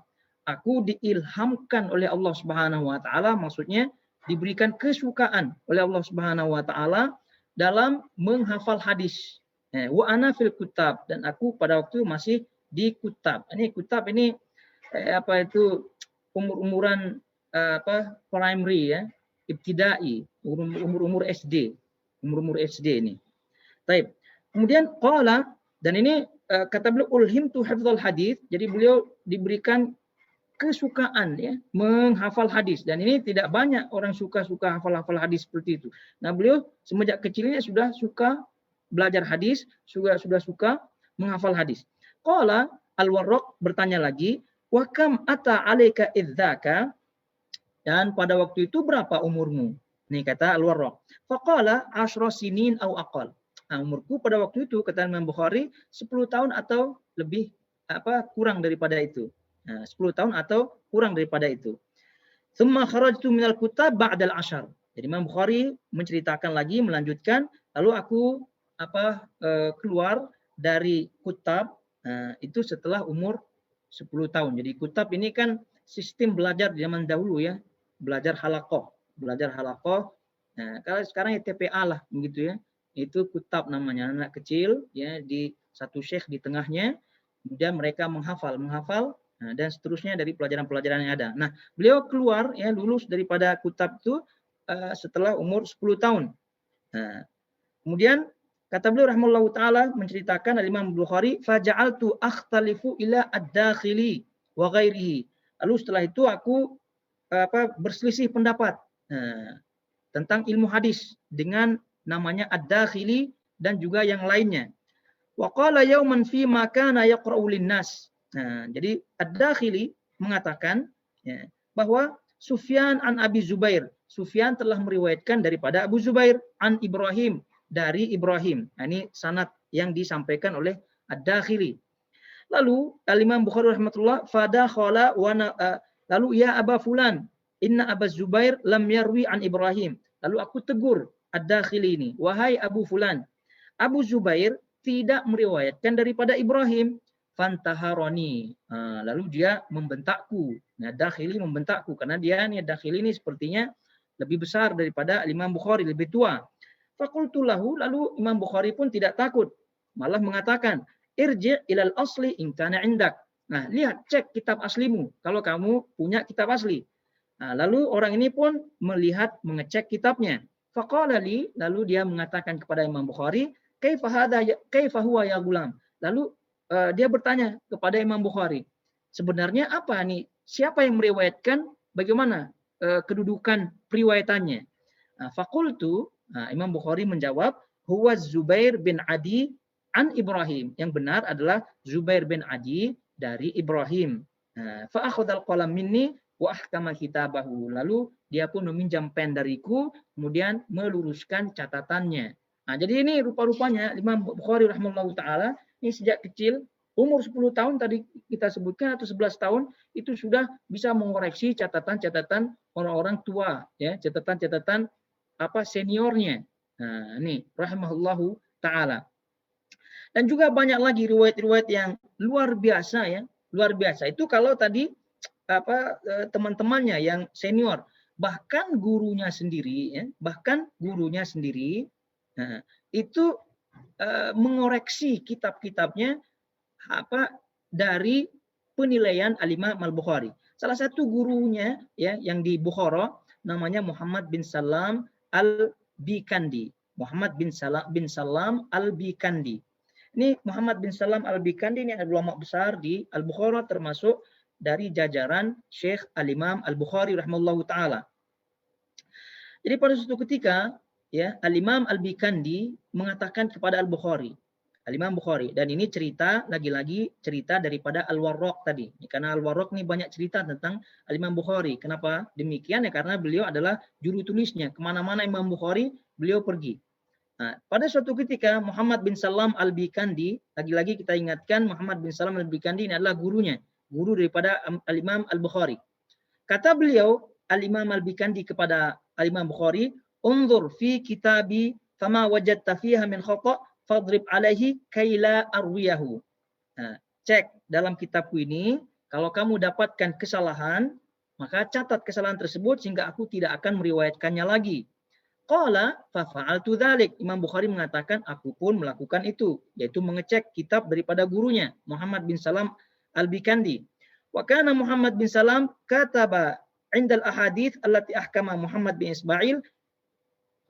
Aku diilhamkan oleh Allah Subhanahu wa taala, maksudnya diberikan kesukaan oleh Allah Subhanahu wa taala dalam menghafal hadis. Wa ana fil kutab, dan aku pada waktu masih di kutab. Ini kutab ini umur-umuran primary, ya, ibtidai, umur-umur SD. Umur-umur SD ini. Baik. Kemudian qala, dan ini kata beliau ulhimtu hifdzal hadis, jadi beliau diberikan kesukaan, ya, menghafal hadis, dan ini tidak banyak orang suka hafal hadis seperti itu. Nah, beliau semenjak kecilnya sudah suka belajar hadis, sudah suka menghafal hadis. Qala Al-Warraq bertanya lagi, wa kam ata alaika idzaka, dan pada waktu itu berapa umurmu? Ini kata Al-Warraq. Faqala 10 sinin au aqal. Nah, umurku pada waktu itu kata Imam Bukhari 10 tahun atau lebih kurang daripada itu. Nah, 10 tahun atau kurang daripada itu. Tsumma kharajtu minal kutab ba'dal 10. Jadi Imam Bukhari menceritakan lagi, melanjutkan, lalu aku keluar dari kutab itu setelah umur 10 tahun. Jadi kutab ini kan sistem belajar di zaman dahulu ya, belajar halakoh. Nah, kalau sekarang ya TPA lah begitu ya. Itu kutab namanya, anak kecil ya di satu syekh di tengahnya, kemudian mereka menghafal dan seterusnya dari pelajaran-pelajaran yang ada. Nah, beliau keluar ya lulus daripada kutab itu setelah umur 10 tahun. Nah, kemudian kata beliau rahimahullahu taala menceritakan Imam Bukhari, faja'altu akhtalifu ila ad-dakhili wa ghairihi. Lalu setelah itu aku berselisih pendapat tentang ilmu hadis dengan namanya ad-dakhili dan juga yang lainnya. Wa qala yauman fi ma kana yaqra'u lin-nas. Nah, jadi ad-dakhili mengatakan ya, bahwa Sufyan an Abi Zubair. Sufyan telah meriwayatkan daripada Abu Zubair an Ibrahim dari Ibrahim. Nah, ini sanad yang disampaikan oleh ad-dakhili. Lalu Imam Bukhari rahmatullah fadakhala wa lalu ya Aba Fulan inna Aba Zubair lam yarwi an Ibrahim. Lalu aku tegur ad-dakhili ini, wahai Abu Fulan, Abu Zubair tidak meriwayatkan daripada Ibrahim. Fantaharoni. Lalu dia membentakku. Nah, dakhili membentakku karena dia nih dakhili ini sepertinya lebih besar daripada Imam Bukhari, lebih tua. Fakultu lahu, lalu Imam Bukhari pun tidak takut, malah mengatakan, irji' ilal asli in kana indak. Nah, lihat, cek kitab aslimu kalau kamu punya kitab asli. Nah, lalu orang ini pun melihat, mengecek kitabnya. Faqala li, lalu dia mengatakan kepada Imam Bukhari, kaifa huwa ya gulam. Lalu dia bertanya kepada Imam Bukhari, sebenarnya apa nih? Siapa yang meriwayatkan? Bagaimana kedudukan periwayatannya? Fakultu, Imam Bukhari menjawab, huwa Zubair bin Adi an Ibrahim. Yang benar adalah Zubair bin Adi dari Ibrahim. Fa akhadhal qalam minni wa ahkama kitabahu. Lalu dia pun meminjam pen dariku, kemudian meluruskan catatannya. Nah, jadi ini rupa-rupanya Imam Bukhari rahimahullahu taala ini sejak kecil umur 10 tahun tadi kita sebutkan atau 11 tahun itu sudah bisa mengoreksi catatan-catatan orang-orang tua ya, catatan-catatan seniornya. Nah, ini rahimahullahu taala. Dan juga banyak lagi riwayat-riwayat yang luar biasa ya, luar biasa. Itu kalau tadi teman-temannya yang senior, bahkan gurunya sendiri ya, itu mengoreksi kitab-kitabnya dari penilaian Al-Imam Al-Bukhari. Salah satu gurunya ya yang di Bukhara namanya Muhammad bin Salam Al-Bikandi. Muhammad bin Salam Al-Bikandi. Ini Muhammad bin Salam Al-Bikandi ini adalah ulama besar di Al-Bukhara, termasuk dari jajaran Syekh Al-Imam Al-Bukhari rahimahullahu taala. Jadi pada suatu ketika ya Al-Imam Al-Bikandi mengatakan kepada Al-Bukhari, Al-Imam Bukhari, dan ini cerita lagi-lagi cerita daripada Al-Warraq tadi. Karena Al-Warraq ini banyak cerita tentang Al-Imam Bukhari. Kenapa demikian? Ya karena beliau adalah juru tulisnya. Kemana-mana Imam Bukhari beliau pergi. Nah, pada suatu ketika Muhammad bin Salam Al-Bikandi, lagi-lagi kita ingatkan Muhammad bin Salam Al-Bikandi ini adalah gurunya, guru daripada Al-Imam Al-Bukhari. Kata beliau Al-Imam Al-Bikandi kepada Al-Imam Bukhari, unzur fi kitabi fama wajadta fiha min khata' fadrib alaihi kaila arwiyahu. Nah, cek dalam kitabku ini, kalau kamu dapatkan kesalahan, maka catat kesalahan tersebut sehingga aku tidak akan meriwayatkannya lagi. Qala fa fa'altu dzalik. Imam Bukhari mengatakan aku pun melakukan itu, yaitu mengecek kitab daripada gurunya Muhammad bin Salam Al-Bikandi. Wa kana Muhammad bin Salam kataba 'inda al-ahadits allati ahkama Muhammad bin Ismail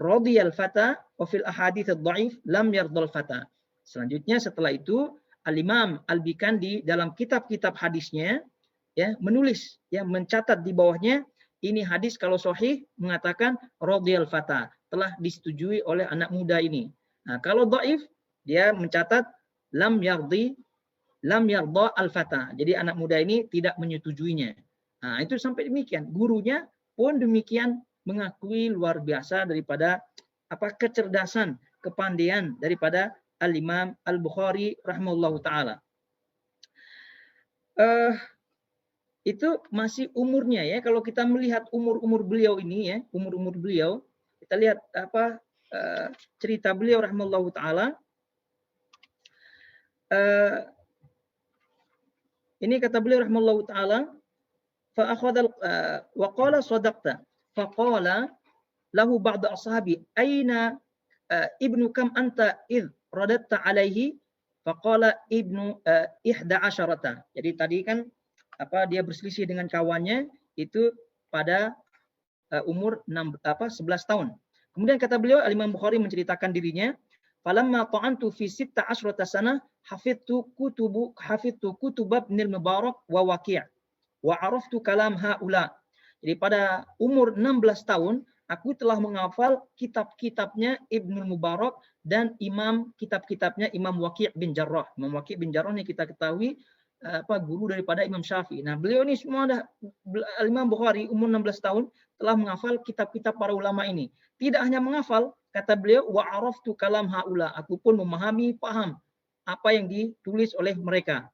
radiyal fata wa fil ahadits ad-dha'if lam yardal fata. Selanjutnya setelah itu Al-Imam Al-Bikandi dalam kitab-kitab hadisnya ya menulis ya mencatat di bawahnya ini hadis kalau sahih mengatakan radiyal fata, telah disetujui oleh anak muda ini. Nah, kalau dhaif dia mencatat lam yarda al fata. Jadi anak muda ini tidak menyetujuinya. Nah, itu sampai demikian. Gurunya pun demikian mengakui luar biasa daripada kecerdasan, kepandaian daripada Al-Imam Al-Bukhari rahimahullahu taala. Itu masih umurnya ya. Kalau kita melihat umur-umur beliau ini ya, umur-umur beliau, kita lihat cerita beliau rahimahullahu taala. ini kata beliau rahimahullahu taala, fa akhadha wa qala sadaqta, fa qala lahu ba'd ashabi aina ibnu kam anta id radatta alaihi, fa qala ibnu 11. Jadi tadi kan dia berselisih dengan kawannya itu pada umur 11 tahun. Kemudian kata beliau, Al-Imam Bukhari menceritakan dirinya, falamma ta'antu fi 16 sanah hafidtu kutub Ibn al-Mubarak wa Waqi' wa araftu kalam haula. Jadi pada umur 16 tahun aku telah menghafal kitab-kitabnya Ibn al-Mubarak dan kitab-kitabnya Imam Waqi' bin Jarrah. Imam Waqi' bin Jarrah yang kita ketahui guru daripada Imam Syafi'i. Nah, beliau ini semua Imam Bukhari umur 16 tahun telah menghafal kitab-kitab para ulama ini. Tidak hanya menghafal, kata beliau, wa araftu kalam haula, aku pun memahami, paham apa yang ditulis oleh mereka.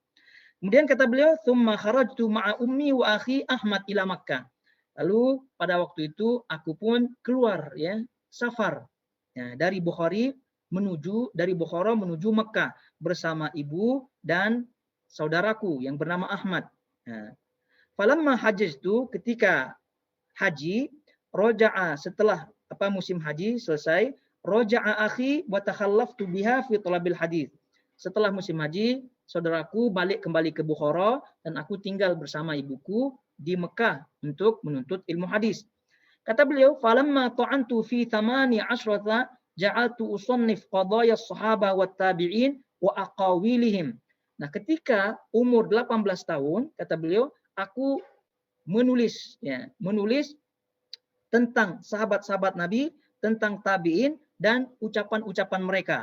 Kemudian kata beliau, thumma kharajtu ma'a ummi wa akhi Ahmad ila Makkah. Lalu pada waktu itu aku pun keluar safar dari Bukhara menuju Makkah bersama ibu dan saudaraku yang bernama Ahmad. Falamma hajjtu, ketika haji, roja'a, setelah musim haji selesai, roja'a akhi wa takhallaftu biha fi talabil hadis. Setelah musim haji, saudaraku balik kembali ke Bukhara dan aku tinggal bersama ibuku di Mekah untuk menuntut ilmu hadis. Kata beliau, falamma ta'antu fi 18 ja'altu usannif qadaya as-sahaba wat tabi'in wa aqawilihim. Nah, ketika umur 18 tahun, kata beliau, aku menulis tentang sahabat-sahabat Nabi, tentang tabi'in dan ucapan-ucapan mereka.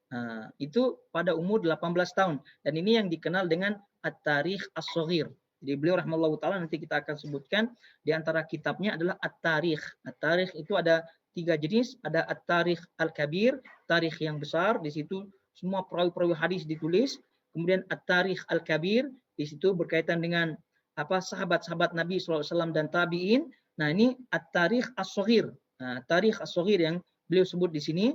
Nah, itu pada umur 18 tahun. Dan ini yang dikenal dengan At-Tarikh As-Shaghir. Jadi beliau rahimahullahu ta'ala, nanti kita akan sebutkan di antara kitabnya adalah At-Tarikh. At-Tarikh itu ada 3 jenis. Ada At-Tarikh Al-Kabir, tarikh yang besar. Di situ semua perawi-perawi hadis ditulis. Kemudian At-Tarikh Al-Kabir, di situ berkaitan dengan sahabat-sahabat Nabi SAW dan tabi'in. Nah, ini At-Tarikh As-Shaghir. Nah, Tarikh As-Shaghir yang beliau sebut di sini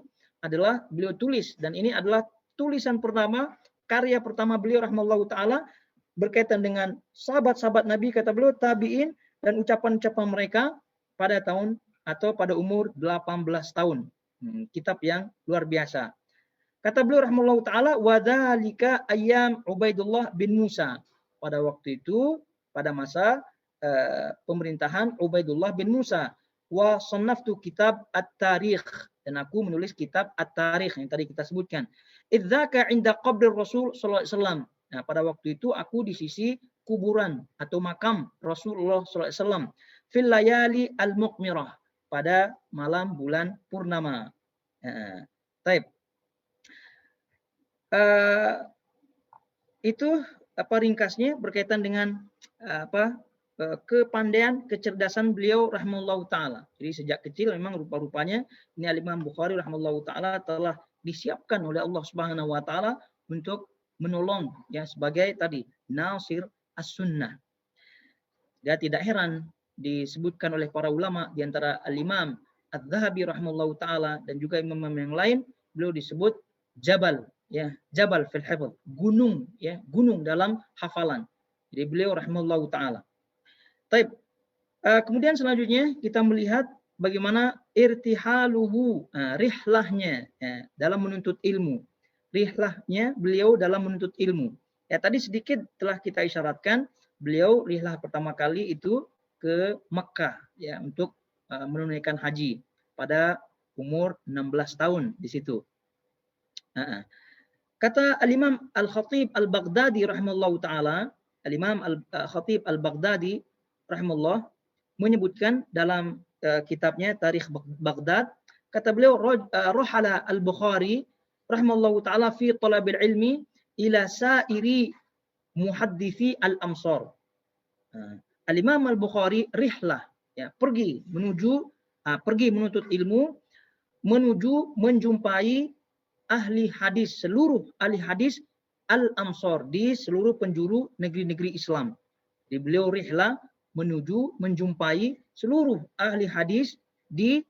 adalah beliau tulis, dan ini adalah tulisan pertama, karya pertama beliau rahimahullahu taala berkaitan dengan sahabat-sahabat Nabi, kata beliau, tabi'in dan ucapan-ucapan mereka pada tahun atau pada umur 18 tahun. Kitab yang luar biasa. Kata beliau rahimahullahu taala, wa dzalika ayyam Ubaidullah bin Musa. Pada waktu itu, pada masa pemerintahan Ubaidullah bin Musa. Wa sannaftu kitab At-Tarikh, dan aku menulis kitab At-Tarikh yang tadi kita sebutkan. Idzaka inda qabri Rasul sallallahu alaihi wasallam. Nah, pada waktu itu aku di sisi kuburan atau makam Rasulullah sallallahu alaihi wasallam fil layali al-muqmirah, pada malam bulan purnama. Baik. Itu ringkasnya berkaitan dengan kepandaian, kecerdasan beliau rahimahullahu taala. Jadi sejak kecil memang rupa-rupanya ini Al-Imam Bukhari rahimahullahu taala telah disiapkan oleh Allah Subhanahu wa taala untuk menolong sebagai tadi nasir as-sunnah. Ya, tidak heran disebutkan oleh para ulama di antara Al-Imam Adz-Dzahabi rahimahullahu taala dan juga imam-imam yang lain, beliau disebut Jabal fil hifdz, gunung dalam hafalan. Jadi beliau rahimahullahu taala. Baik. Kemudian selanjutnya kita melihat bagaimana irtihaluhu, rihlahnya dalam menuntut ilmu. Rihlahnya beliau dalam menuntut ilmu. Ya, tadi sedikit telah kita isyaratkan, beliau rihlah pertama kali itu ke Mekah untuk menunaikan haji pada umur 16 tahun di situ. Kata Al-Imam Al-Khatib Al-Baghdadi rahimahullahu taala, Al-Imam Al-Khatib Al-Baghdadi rahimahullah menyebutkan dalam kitabnya Tarikh Baghdad, kata beliau, rohala Al-Bukhari rahimahullahu taala fi talabil ilmi ila sairi muhadditsi al-amsar. Al-Imam Al-Bukhari rihlah, pergi menuntut ilmu, menuju menjumpai ahli hadis, seluruh ahli hadis al-amsar di seluruh penjuru negeri-negeri Islam. Jadi beliau rihlah menuju menjumpai seluruh ahli hadis di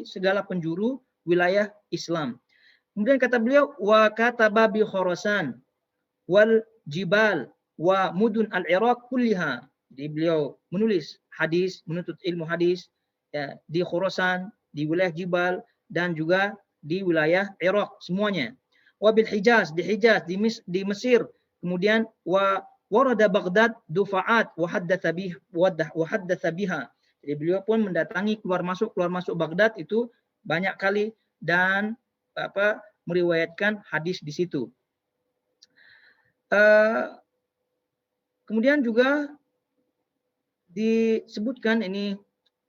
segala penjuru wilayah Islam. Kemudian kata beliau, wa kataba bi Khurasan wal jibal wa mudun al-Iraq kulliha. Jadi beliau menulis hadis, menuntut ilmu hadis ya, di Khurasan, di wilayah Jibal dan juga di wilayah Iraq semuanya. Wa bil Hijaz, di Hijaz, di Mesir. Kemudian wa warada Baghdad dufa'at wa haddatsa biha. Jadi beliau pun mendatangi keluar masuk Baghdad itu banyak kali dan meriwayatkan hadis di situ. Kemudian juga disebutkan ini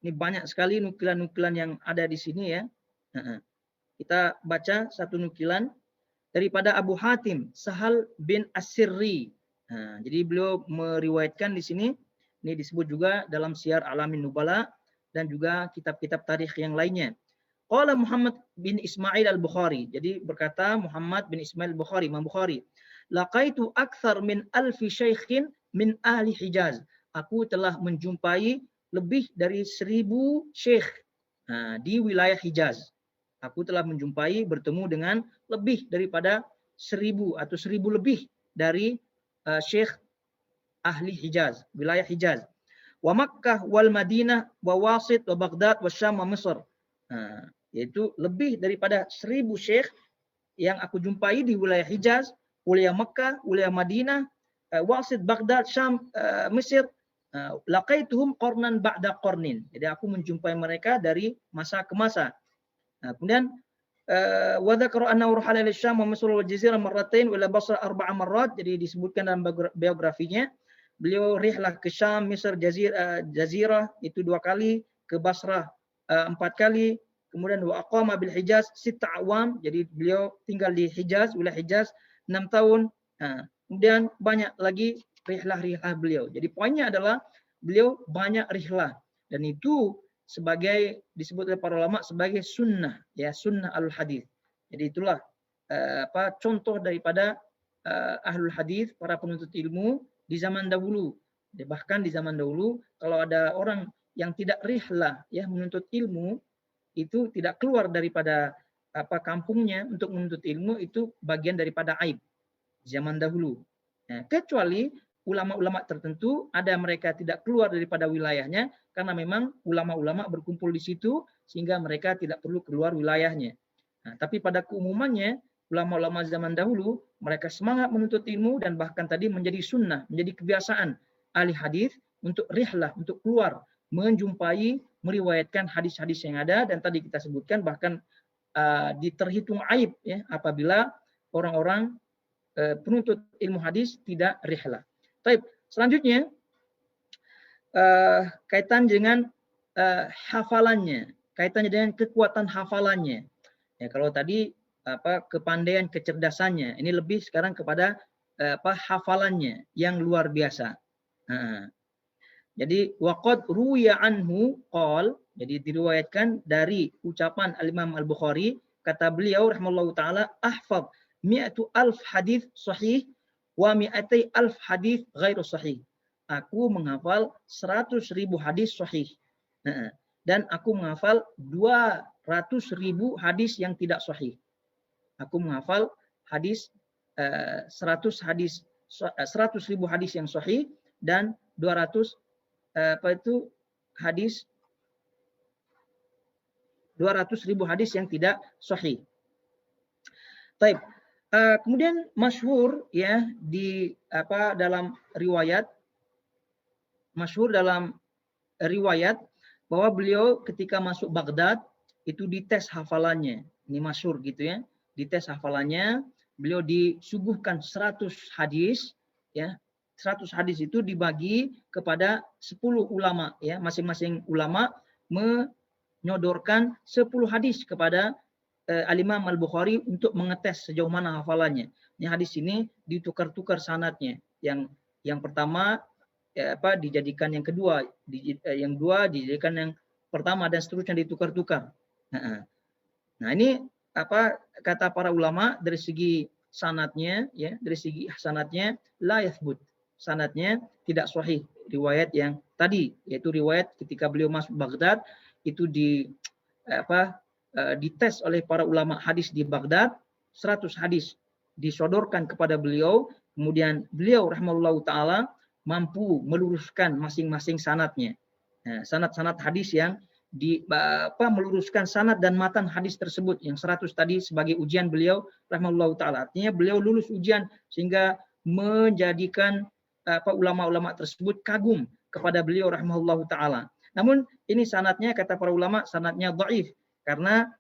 banyak sekali nukilan-nukilan yang ada di sini ya. Kita baca satu nukilan daripada Abu Hatim Sahal bin As-Sirri. Jadi beliau meriwayatkan di sini, ini disebut juga dalam Syiar Alamin Nubala dan juga kitab-kitab tarikh yang lainnya. Qala Muhammad bin Ismail Al-Bukhari. Jadi berkata Muhammad bin Ismail Al-Bukhari, Imam Bukhari, laqaitu akthar min alfi syaikhin min ahli Hijaz. Aku telah menjumpai lebih dari 1000 syekh di wilayah Hijaz. Aku telah menjumpai, bertemu dengan lebih daripada 1000 atau 1000 lebih dari syekh ahli Hijaz, wilayah Hijaz. Wa Makkah wal Madinah wa Wasit wa Baghdad wa Syam wa Mesir. Yaitu lebih daripada 1000 syekh yang aku jumpai di wilayah Hijaz, wilayah Makkah, wilayah Madinah, Wasit, Baghdad, Syam, Mesir. Laqaituhum qarnan ba'da qarnin. Jadi aku menjumpai mereka dari masa ke masa. Kemudian wa dzakara annahu rahala ila Syam wa Misr wal Jazirah marratain wa ila Basra 4 marrat. Jadi disebutkan dalam biografinya beliau rihlah ke Syam, Misr, Jazirah itu 2 kali, ke Basrah 4 kali, kemudian wa aqama bil Hijaz 6 awam. Jadi beliau tinggal di Hijaz, wilayah Hijaz 6 tahun. Kemudian banyak lagi rihlah-rihlah beliau. Jadi poinnya adalah beliau banyak rihlah dan itu sebagai disebut oleh para ulama sebagai sunnah ya, sunnah al hadis. Jadi itulah contoh daripada ahlul hadis, para penuntut ilmu di zaman dahulu. Bahkan di zaman dahulu kalau ada orang yang tidak rihlah ya menuntut ilmu, itu tidak keluar daripada kampungnya untuk menuntut ilmu, itu bagian daripada aib zaman dahulu. Kecuali ulama-ulama tertentu, ada mereka tidak keluar daripada wilayahnya karena memang ulama-ulama berkumpul di situ sehingga mereka tidak perlu keluar wilayahnya. Tapi pada keumumannya ulama-ulama zaman dahulu mereka semangat menuntut ilmu dan bahkan tadi menjadi sunnah, menjadi kebiasaan ahli hadis untuk rihlah, untuk keluar menjumpai, meriwayatkan hadis-hadis yang ada, dan tadi kita sebutkan bahkan terhitung aib ya apabila orang-orang penuntut ilmu hadis tidak rihlah. Baik, selanjutnya kaitan dengan hafalannya, kaitannya dengan kekuatan hafalannya. Ya, kalau tadi kepandaian, kecerdasannya, ini lebih sekarang kepada hafalannya yang luar biasa. Jadi waqad ruwiya anhu qol, jadi diriwayatkan dari ucapan Al-Imam Al-Bukhari, kata beliau rahimallahu taala, ahfaz 100,000 hadis sahih wa 200,000 hadis ghairu sahih. Aku menghafal 100.000 hadis sahih. Dan aku menghafal 200.000 hadis yang tidak sahih. Aku menghafal hadis 100.000 hadis yang sahih dan 200 hadis 200.000 hadis yang tidak sahih. Baik. Kemudian masyhur ya di dalam riwayat bahwa beliau ketika masuk Baghdad itu dites hafalannya. Ini masyhur gitu ya. Dites hafalannya, beliau disuguhkan 100 hadis ya. 100 hadis itu dibagi kepada 10 ulama ya, masing-masing ulama menyodorkan 10 hadis kepada Al-Imam Al-Bukhari untuk mengetes sejauh mana hafalannya. Ini hadis ini ditukar-tukar sanadnya. Yang pertama dijadikan yang kedua, yang dua dijadikan yang pertama dan seterusnya ditukar-tukar. Nah, ini kata para ulama dari segi sanadnya ya, dari segi sanadnya la yathbut. Sanadnya tidak sahih riwayat yang tadi, yaitu riwayat ketika beliau masuk Baghdad itu dites oleh para ulama hadis di Baghdad 100 hadis disodorkan kepada beliau, kemudian beliau rahimahullahu taala mampu meluruskan masing-masing sanadnya. Nah, sanad-sanad hadis yang meluruskan sanad dan matan hadis tersebut yang 100 tadi sebagai ujian beliau rahimahullahu taala. Artinya beliau lulus ujian sehingga menjadikan ulama-ulama tersebut kagum kepada beliau rahimahullahu taala. Namun ini sanadnya kata para ulama sanadnya dhaif karena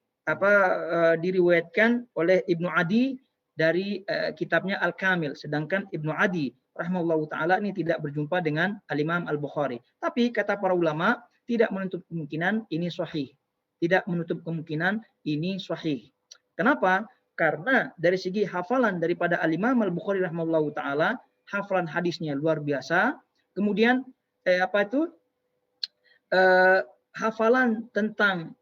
diriwayatkan oleh Ibnu Adi dari kitabnya Al-Kamil, sedangkan Ibnu Adi rahimahullahu taala ini tidak berjumpa dengan Al-Imam Al-Bukhari. Tapi kata para ulama tidak menutup kemungkinan ini sahih. Tidak menutup kemungkinan ini sahih. Kenapa? Karena dari segi hafalan daripada Al-Imam Al-Bukhari rahimahullahu taala, hafalan hadisnya luar biasa. Kemudian hafalan tentang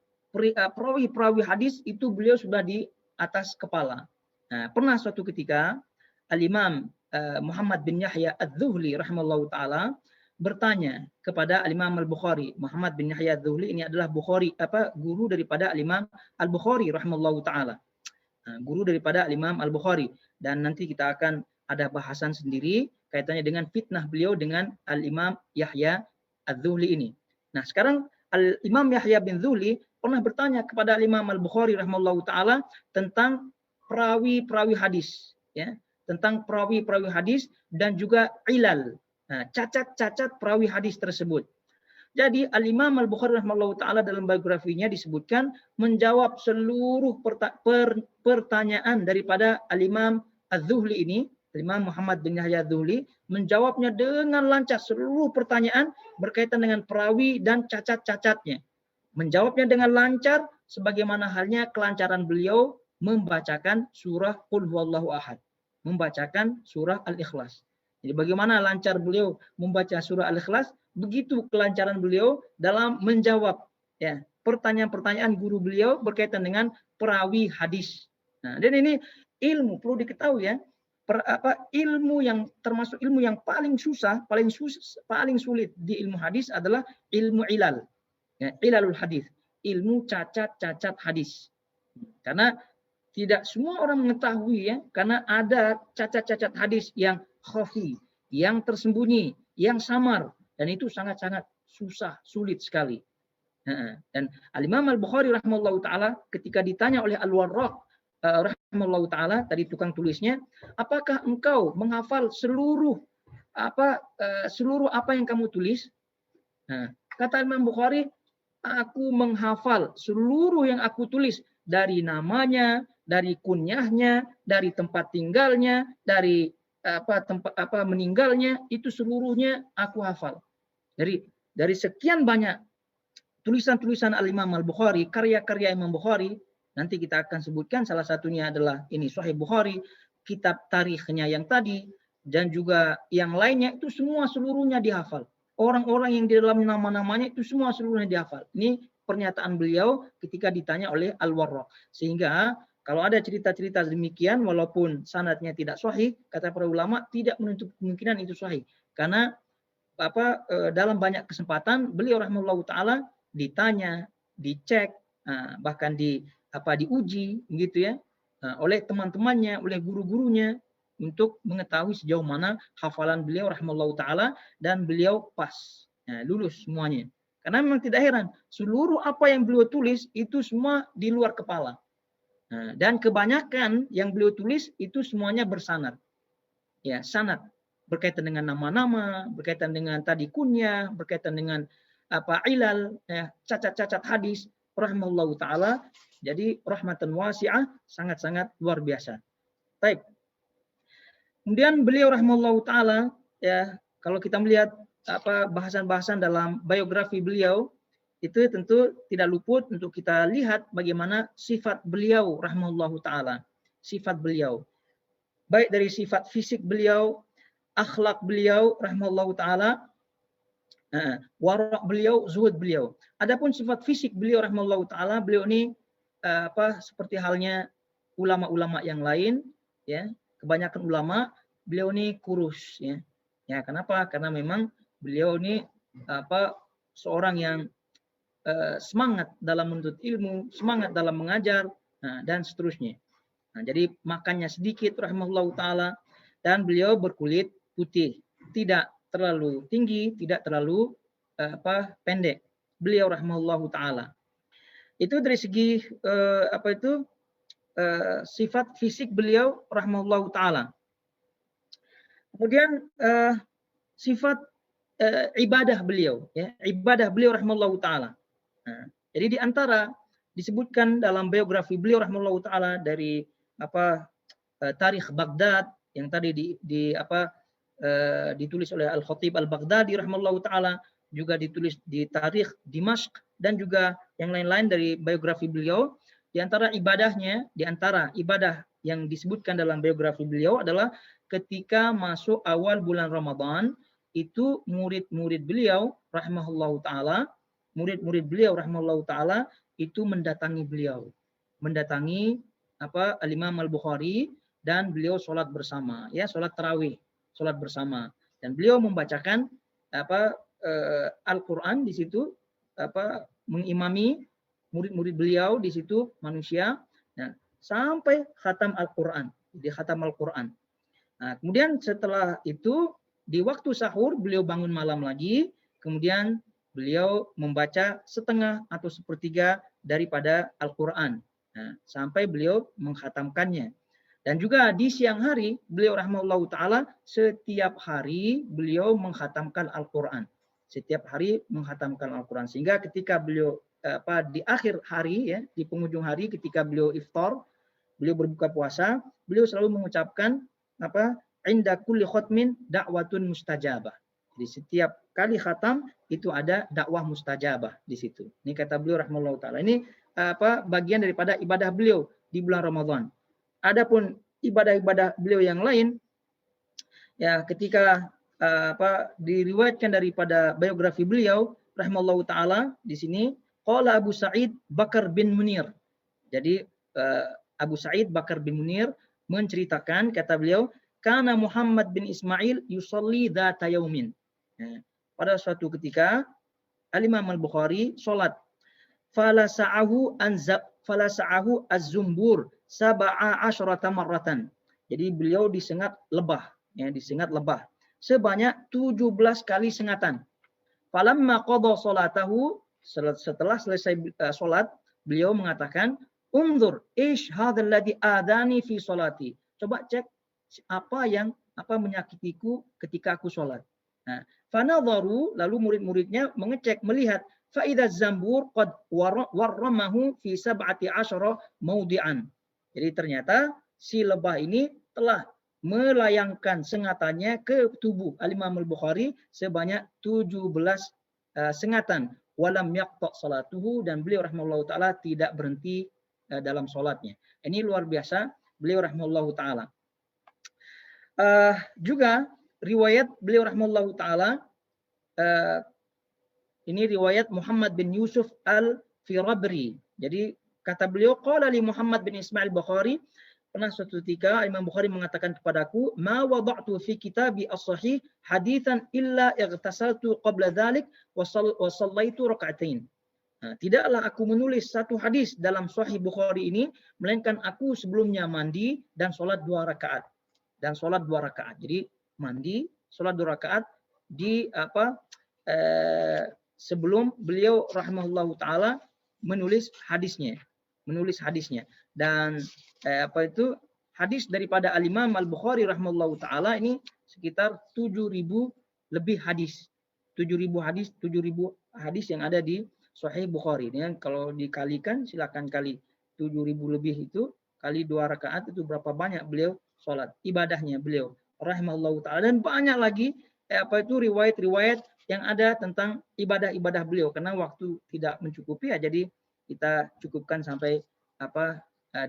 perawi-perawi hadis itu beliau sudah di atas kepala. Nah, pernah suatu ketika Al-Imam Muhammad bin Yahya Az-Zuhli rahimahullahu taala bertanya kepada Al-Imam Al-Bukhari. Muhammad bin Yahya Az-Zuhli ini adalah guru daripada Al-Imam Al-Bukhari rahimahullahu taala. Guru daripada Al-Imam Al-Bukhari, dan nanti kita akan ada bahasan sendiri kaitannya dengan fitnah beliau dengan Al-Imam Yahya Az-Zuhli ini. Nah, sekarang Al-Imam Yahya bin Zuhli pernah bertanya kepada Al-Imam Al-Bukhari rahimahullahu taala tentang perawi-perawi hadis, ya, tentang perawi-perawi hadis dan juga ilal, cacat-cacat perawi hadis tersebut. Jadi Al-Imam Al-Bukhari rahimahullahu taala dalam biografinya disebutkan menjawab seluruh pertanyaan daripada Al-Imam Az-Zuhli ini. Al-Imam Muhammad bin Yahya Az-Zuhli menjawabnya dengan lancar seluruh pertanyaan berkaitan dengan perawi dan cacat-cacatnya. Menjawabnya dengan lancar sebagaimana halnya kelancaran beliau membacakan surah Qul Huwallahu Ahad, membacakan surah Al-Ikhlas. Jadi bagaimana lancar beliau membaca surah Al-Ikhlas, begitu kelancaran beliau dalam menjawab ya pertanyaan-pertanyaan guru beliau berkaitan dengan perawi hadis. Nah, dan ini ilmu perlu diketahui ya. Ilmu yang termasuk ilmu yang paling sulit di ilmu hadis adalah ilmu ilal. Ya, ilalul hadis, ilmu cacat-cacat hadis. Karena tidak semua orang mengetahui ya, karena ada cacat-cacat hadis yang khafi, yang tersembunyi, yang samar, dan itu sangat-sangat sulit sekali. Dan Al-Imam Al-Bukhari rahimahullahu taala ketika ditanya oleh Al-Warraq rahimahullahu taala tadi tukang tulisnya, apakah engkau menghafal seluruh apa yang kamu tulis? Nah, kata Imam Bukhari, aku menghafal seluruh yang aku tulis, dari namanya, dari kunyahnya, dari tempat tinggalnya, dari tempat meninggalnya, itu seluruhnya aku hafal. Dari sekian banyak tulisan-tulisan Al-Imam Al-Bukhari, karya-karya Imam Bukhari, nanti kita akan sebutkan salah satunya adalah ini Sahih Bukhari, kitab tarikhnya yang tadi, dan juga yang lainnya itu semua seluruhnya dihafal. Orang-orang yang di dalam nama-namanya itu semua seluruhnya dihafal. Ini pernyataan beliau ketika ditanya oleh Al-Warraq. Sehingga kalau ada cerita-cerita demikian, walaupun sanadnya tidak sahih, kata para ulama tidak menutup kemungkinan itu sahih. Karena dalam banyak kesempatan beliau rahimahullahu taala ditanya, dicek, bahkan diuji gitu ya, oleh teman-temannya, oleh guru-gurunya untuk mengetahui sejauh mana hafalan beliau rahimahullahu taala, dan beliau pas, lulus semuanya. Karena memang tidak heran, seluruh apa yang beliau tulis itu semua di luar kepala. Dan kebanyakan yang beliau tulis itu semuanya bersanad. Ya, sanad berkaitan dengan nama-nama, berkaitan dengan tadi kunyah, berkaitan dengan ilal, ya, cacat-cacat hadis rahimahullahu taala. Jadi rahmatan wasi'ah, sangat-sangat luar biasa. Baik. Kemudian beliau rahimahullahu taala, ya, kalau kita melihat bahasan-bahasan dalam biografi beliau, itu tentu tidak luput untuk kita lihat bagaimana sifat beliau rahimahullahu taala. Sifat beliau. Baik dari sifat fisik beliau, akhlak beliau rahimahullahu taala, warak beliau, zuhud beliau. Adapun sifat fisik beliau rahimahullahu taala, beliau ini seperti halnya ulama-ulama yang lain, ya. Kebanyakan ulama beliau ini kurus, ya. Ya, kenapa? Karena memang beliau ini seorang yang semangat dalam menuntut ilmu, semangat dalam mengajar, dan seterusnya. Nah, jadi makannya sedikit rahimahullahu taala, dan beliau berkulit putih, tidak terlalu tinggi, tidak terlalu pendek. Beliau rahimahullahu taala. Itu dari segi sifat fisik beliau rahimahullahu taala. Kemudian sifat ibadah beliau, ya, ibadah beliau rahimahullahu taala. Nah, jadi di antara disebutkan dalam biografi beliau rahimahullahu taala dari Tarikh Baghdad yang tadi ditulis oleh Al-Khatib Al-Baghdadi rahimahullahu taala, juga ditulis di Tarikh Dimashq, dan juga yang lain-lain dari biografi beliau. Di antara ibadah yang disebutkan dalam biografi beliau adalah ketika masuk awal bulan Ramadan, itu murid-murid beliau rahimahullahu taala, itu mendatangi beliau, mendatangi Al-Imam Al-Bukhari, dan beliau sholat bersama, ya, sholat tarawih, sholat bersama, dan beliau membacakan Al-Quran di situ, mengimami murid-murid beliau di situ manusia, nah, sampai khatam Al-Quran, di khatam Al-Quran. Nah, kemudian setelah itu di waktu sahur beliau bangun malam lagi, kemudian beliau membaca setengah atau sepertiga daripada Al-Quran, nah, sampai beliau menghatamkannya. Dan juga di siang hari beliau rahimahullahu taala setiap hari beliau menghatamkan Al-Quran, setiap hari menghatamkan Al-Quran, sehingga ketika beliau di akhir hari, ya, di penghujung hari ketika beliau iftar, beliau berbuka puasa, beliau selalu mengucapkan inda kulli khatmin da'watun mustajabah. Di setiap kali khatam itu ada dakwah mustajabah di situ. Ini kata beliau rahimahullahu taala. Ini bagian daripada ibadah beliau di bulan Ramadan. Adapun ibadah-ibadah beliau yang lain, ya, ketika diriwayatkan daripada biografi beliau rahimahullahu taala di sini, qala Abu Sa'id Bakar bin Munir. Jadi Abu Sa'id Bakar bin Munir menceritakan, kata beliau, kana Muhammad bin Ismail yusalli dzata yaumin. Pada suatu ketika Al-Imam Al-Bukhari salat, falasa'ahu az-zumbur sab'a asyrata marratan. Jadi beliau disengat lebah, ya, disengat lebah sebanyak 17 kali sengatan. Falamma qada salatahu, setelah selesai salat, beliau mengatakan, unzur ish hadzal ladzi adani fi salati. Coba cek apa yang menyakitiku ketika aku salat. Nah, fanadharu, lalu murid-muridnya mengecek, melihat, fa idza zambur qad warramahu fi 17 mawdi'an. Jadi ternyata si lebah ini telah melayangkan sengatannya ke tubuh Al-Imam Al-Bukhari sebanyak 17 sengatan. Walam yaqta salatuhu, dan beliau rahimahullahu taala tidak berhenti dalam salatnya. Ini luar biasa beliau rahimahullahu taala. Juga riwayat beliau rahimahullahu taala, ini riwayat Muhammad bin Yusuf Al-Firabri. Jadi kata beliau, qala li Muhammad bin Ismail Bukhari, pernah suatu ketika Imam Bukhari mengatakan kepadaku, ma wada'tu fi kitabi as-sahih haditsan illa ightasaltu qabla dhalik wa shallaitu raka'atain. Nah, tidaklah aku menulis satu hadis dalam Sahih Bukhari ini, melainkan aku sebelumnya mandi dan sholat 2 rakaat. Jadi mandi, sholat 2 rakaat di sebelum beliau rahimahullahu taala menulis hadisnya. Dan hadis daripada Al-Imam Al-Bukhari rahimahullahu taala ini sekitar 7.000 lebih hadis. 7.000 hadis yang ada di Sahih Bukhari. Ini kalau dikalikan, silakan kali 7.000 lebih itu kali 2 rakaat, itu berapa banyak beliau sholat, ibadahnya beliau rahimahullahu taala. Dan banyak lagi riwayat-riwayat yang ada tentang ibadah-ibadah beliau, karena waktu tidak mencukupi, ya, jadi kita cukupkan sampai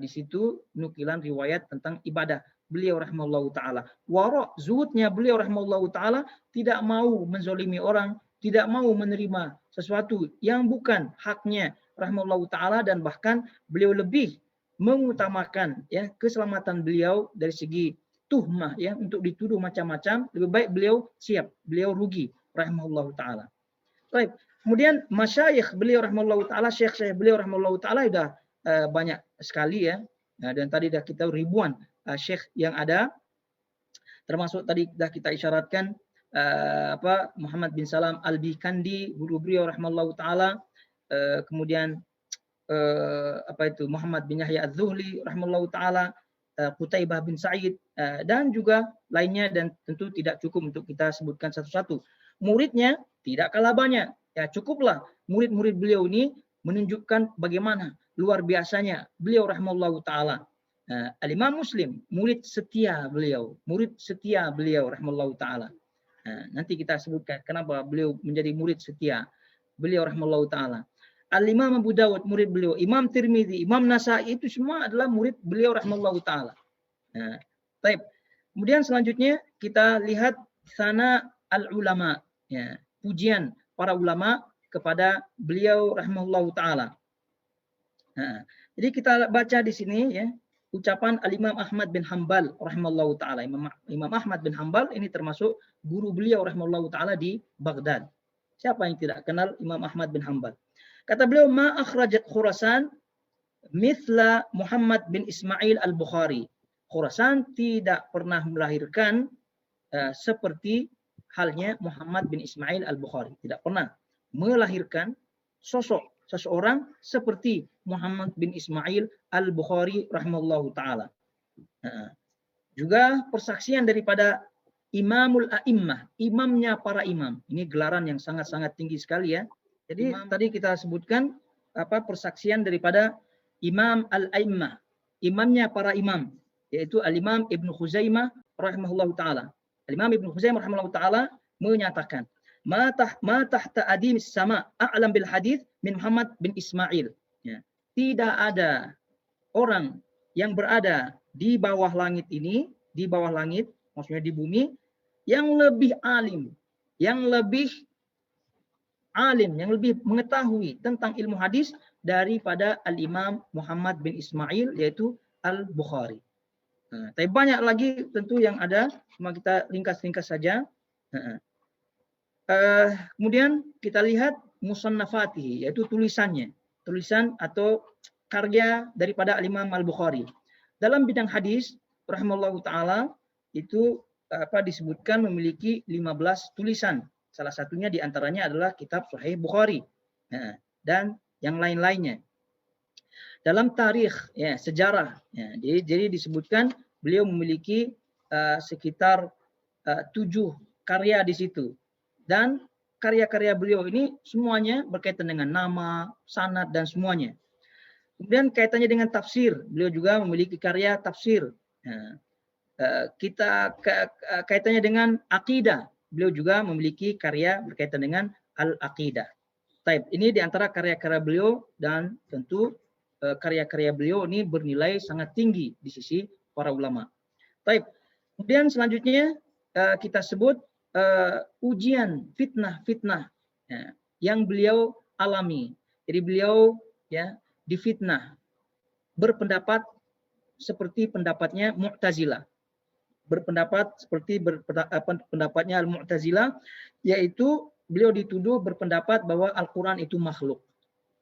di situ nukilan riwayat tentang ibadah beliau rahimahullahu taala. Wara, zuhudnya beliau rahimahullahu taala, tidak mau menzolimi orang, tidak mau menerima sesuatu yang bukan haknya rahimahullahu taala, dan bahkan beliau lebih mengutamakan, ya, keselamatan beliau dari segi tuhmah, ya, untuk dituduh macam-macam, lebih baik beliau siap, beliau rugi rahimahullahu taala. Baik. Kemudian masyayikh beliau rahimahullahu taala, syekh beliau rahimahullahu taala sudah banyak sekali, ya. Nah, dan tadi dah kita ribuan syekh yang ada, termasuk tadi dah kita isyaratkan Muhammad bin Salam Al-Bikandi, guru beliau rahimallahu taala, kemudian Muhammad bin Yahya Az-Zuhli rahimallahu taala, Qutaibah bin Sa'id, dan juga lainnya, dan tentu tidak cukup untuk kita sebutkan satu-satu. Muridnya tidak kalah banyak. Ya, cukuplah murid-murid beliau ini menunjukkan bagaimana luar biasanya beliau rahimallahu taala. Al-Imam Muslim, murid setia beliau rahimallahu taala. Nanti kita sebutkan kenapa beliau menjadi murid setia beliau rahimallahu taala. Al-Imam Abu Dawud, murid beliau. Imam Tirmidzi, Imam Nasai, itu semua adalah murid beliau rahimallahu taala. Baik. Kemudian selanjutnya kita lihat sana al-ulama, ya, pujian para ulama kepada beliau rahimahullahu taala. Jadi kita baca di sini, ya, ucapan Al-Imam Ahmad bin Hanbal rahimallahu taala. Imam Ahmad bin Hanbal ini termasuk guru beliau rahimallahu taala di Baghdad. Siapa yang tidak kenal Imam Ahmad bin Hanbal? Kata beliau, ma akhrajat Khurasan mithla Muhammad bin Ismail al-Bukhari. Khurasan tidak pernah melahirkan seperti halnya Muhammad bin Ismail al-Bukhari. Tidak pernah melahirkan sosok seseorang seperti Muhammad bin Ismail al-Bukhari rahimallahu taala. Juga persaksian daripada Imamul A'immah, imamnya para imam. Ini gelaran yang sangat-sangat tinggi sekali, ya. Jadi tadi kita sebutkan persaksian daripada Imam Al-A'immah, imamnya para imam, yaitu Al-Imam Ibnu Khuzaimah rahimahullahu taala. Al-Imam Ibnu Khuzaimah rahimahullahu taala menyatakan, ma tahta adimis sama a'lam bil hadis min Muhammad bin Ismail. Ya. Tidak ada orang yang berada di bawah langit ini, di bawah langit, maksudnya di bumi, yang lebih alim, yang lebih mengetahui tentang ilmu hadis daripada Al-Imam Muhammad bin Ismail, yaitu Al-Bukhari. Tapi banyak lagi tentu yang ada, cuma kita ringkas-ringkas saja. Kemudian kita lihat musannafatihi, yaitu tulisan atau karya daripada Al-Imam Al-Bukhari. Dalam bidang hadis rahimallahu taala itu disebutkan memiliki 15 tulisan. Salah satunya diantaranya adalah kitab Sahih Bukhari, dan yang lain-lainnya. Dalam tarikh, ya, sejarah, ya, jadi disebutkan beliau memiliki sekitar 7 karya di situ, dan karya-karya beliau ini semuanya berkaitan dengan nama, sanad, dan semuanya. Kemudian kaitannya dengan tafsir, beliau juga memiliki karya tafsir. Kaitannya dengan akidah, beliau juga memiliki karya berkaitan dengan al-aqidah. Taib, ini diantara karya-karya beliau, dan tentu karya-karya beliau ini bernilai sangat tinggi di sisi para ulama. Taib. Kemudian selanjutnya kita sebut ujian, fitnah-fitnah, ya, yang beliau alami. Jadi beliau, ya, difitnah, berpendapat seperti pendapatnya Mu'tazilah. Berpendapat seperti pendapatnya Al-Mu'tazilah, yaitu beliau dituduh berpendapat bahwa Al-Quran itu makhluk.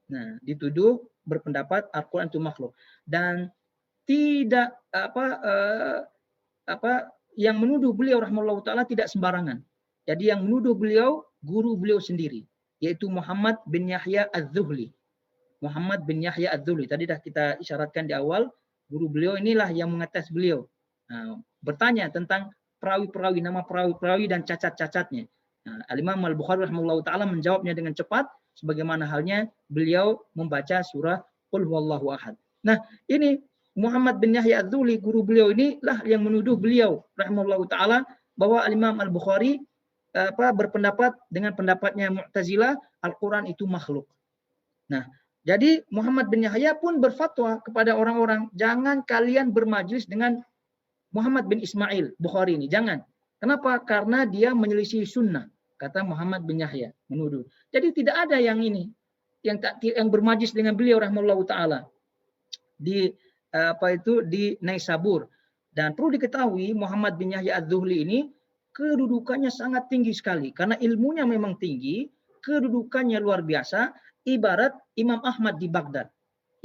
Nah, dituduh berpendapat Al-Quran itu makhluk, dan tidak yang menuduh beliau rahimahullahu taala tidak sembarangan. Jadi yang menuduh beliau guru beliau sendiri, yaitu Muhammad bin Yahya Az-Zuhli. Muhammad bin Yahya Az-Zuhli tadi dah kita isyaratkan di awal, guru beliau inilah yang mengetes beliau. Bertanya tentang perawi-perawi, nama perawi-perawi dan cacat-cacatnya. Al-Imam Al-Bukhari rahimahullahu taala menjawabnya dengan cepat, sebagaimana halnya beliau membaca surah Qul Huwallahu Ahad. Nah, ini Muhammad bin Yahya Az-Zuhli, guru beliau inilah yang menuduh beliau rahimahullahu taala bahwa Al-Imam Al-Bukhari berpendapat dengan pendapatnya Mu'tazilah, Al-Quran itu makhluk. Nah, jadi Muhammad bin Yahya pun berfatwa kepada orang-orang, jangan kalian bermajlis dengan Muhammad bin Ismail Bukhari ini, jangan. Kenapa? Karena dia menyelisih sunnah, kata Muhammad bin Yahya, menuduh. Jadi tidak ada yang ini, yang bermajlis dengan beliau rahimahullahu taala di di Naisabur. Dan perlu diketahui Muhammad bin Yahya Az-Zuhli ini kedudukannya sangat tinggi sekali, karena ilmunya memang tinggi, kedudukannya luar biasa, ibarat Imam Ahmad di Baghdad.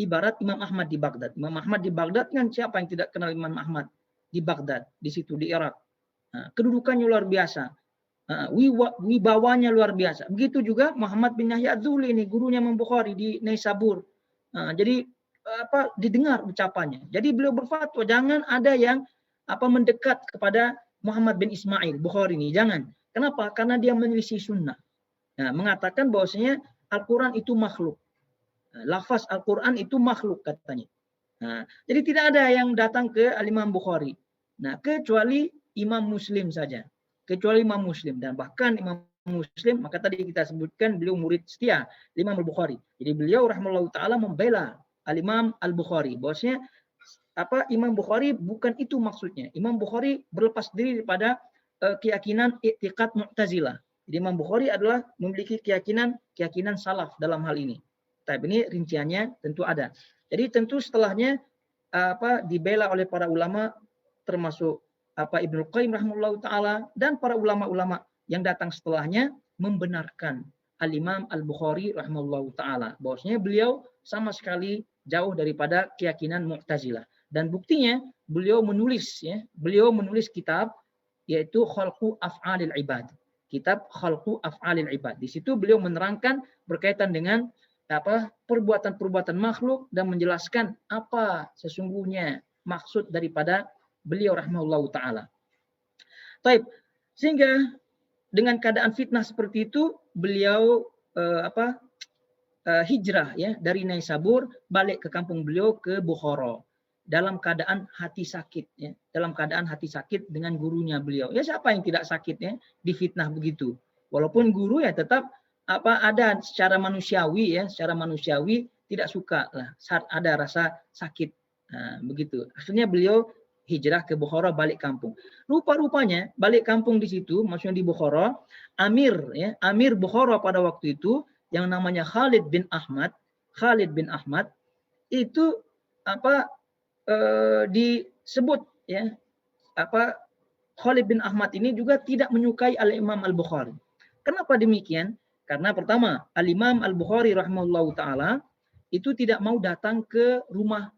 ibarat Imam Ahmad di Baghdad. Imam Ahmad di Baghdad kan siapa yang tidak kenal Imam Ahmad di Baghdad, di situ di Irak. Kedudukannya luar biasa. Wibawanya luar biasa. Begitu juga Muhammad bin Yahya Az-Zuhli ini, gurunya Imam Bukhari di Naisabur. Jadi didengar ucapannya. Jadi beliau berfatwa jangan ada yang mendekat kepada Muhammad bin Ismail Bukhari ini, jangan. Kenapa? Karena dia menyelisih sunnah. Mengatakan bahwasanya Al-Quran itu makhluk. Lafaz Al-Quran itu makhluk katanya. Jadi tidak ada yang datang ke Al-Imam Bukhari. Kecuali Imam Muslim saja. Kecuali Imam Muslim. Dan bahkan Imam Muslim, maka tadi kita sebutkan beliau murid setia Imam Al-Bukhari. Jadi beliau rahimahullah ta'ala membela Al-Imam Al-Bukhari. Bahwasanya Imam Bukhari bukan itu maksudnya. Imam Bukhari berlepas diri daripada keyakinan i'tiqad Mu'tazilah. Jadi Imam Bukhari adalah memiliki keyakinan salaf dalam hal ini. Tapi ini rinciannya tentu ada. Jadi tentu setelahnya dibela oleh para ulama termasuk Ibnu Qayyim rahimahullah taala dan para ulama-ulama yang datang setelahnya membenarkan Al-Imam Al-Bukhari rahimahullah taala bahwasanya beliau sama sekali jauh daripada keyakinan Mu'tazilah. Dan buktinya beliau menulis kitab yaitu Khalqu Af'alil Ibad. Kitab Khalqu Af'alil Ibad. Di situ beliau menerangkan berkaitan dengan perbuatan-perbuatan makhluk dan menjelaskan apa sesungguhnya maksud daripada beliau rahimahullahu taala. Taib. Sehingga dengan keadaan fitnah seperti itu beliau hijrah ya dari Naisabur balik ke kampung beliau ke Bukhara dalam keadaan hati sakit ya, dalam keadaan hati sakit dengan gurunya beliau. Ya siapa yang tidak sakit ya difitnah begitu. Walaupun guru ya tetap ada secara manusiawi tidak suka lah saat ada rasa sakit. Begitu. Akhirnya beliau hijrah ke Bukhara balik kampung. Rupa-rupanya balik kampung di situ, maksudnya di Bukhara, Amir Bukhara pada waktu itu yang namanya Khalid bin Ahmad itu disebut ya Khalid bin Ahmad ini juga tidak menyukai Al-Imam Al-Bukhari. Kenapa demikian? Karena pertama, Al-Imam Al-Bukhari rahimahullahu taala itu tidak mau datang ke rumah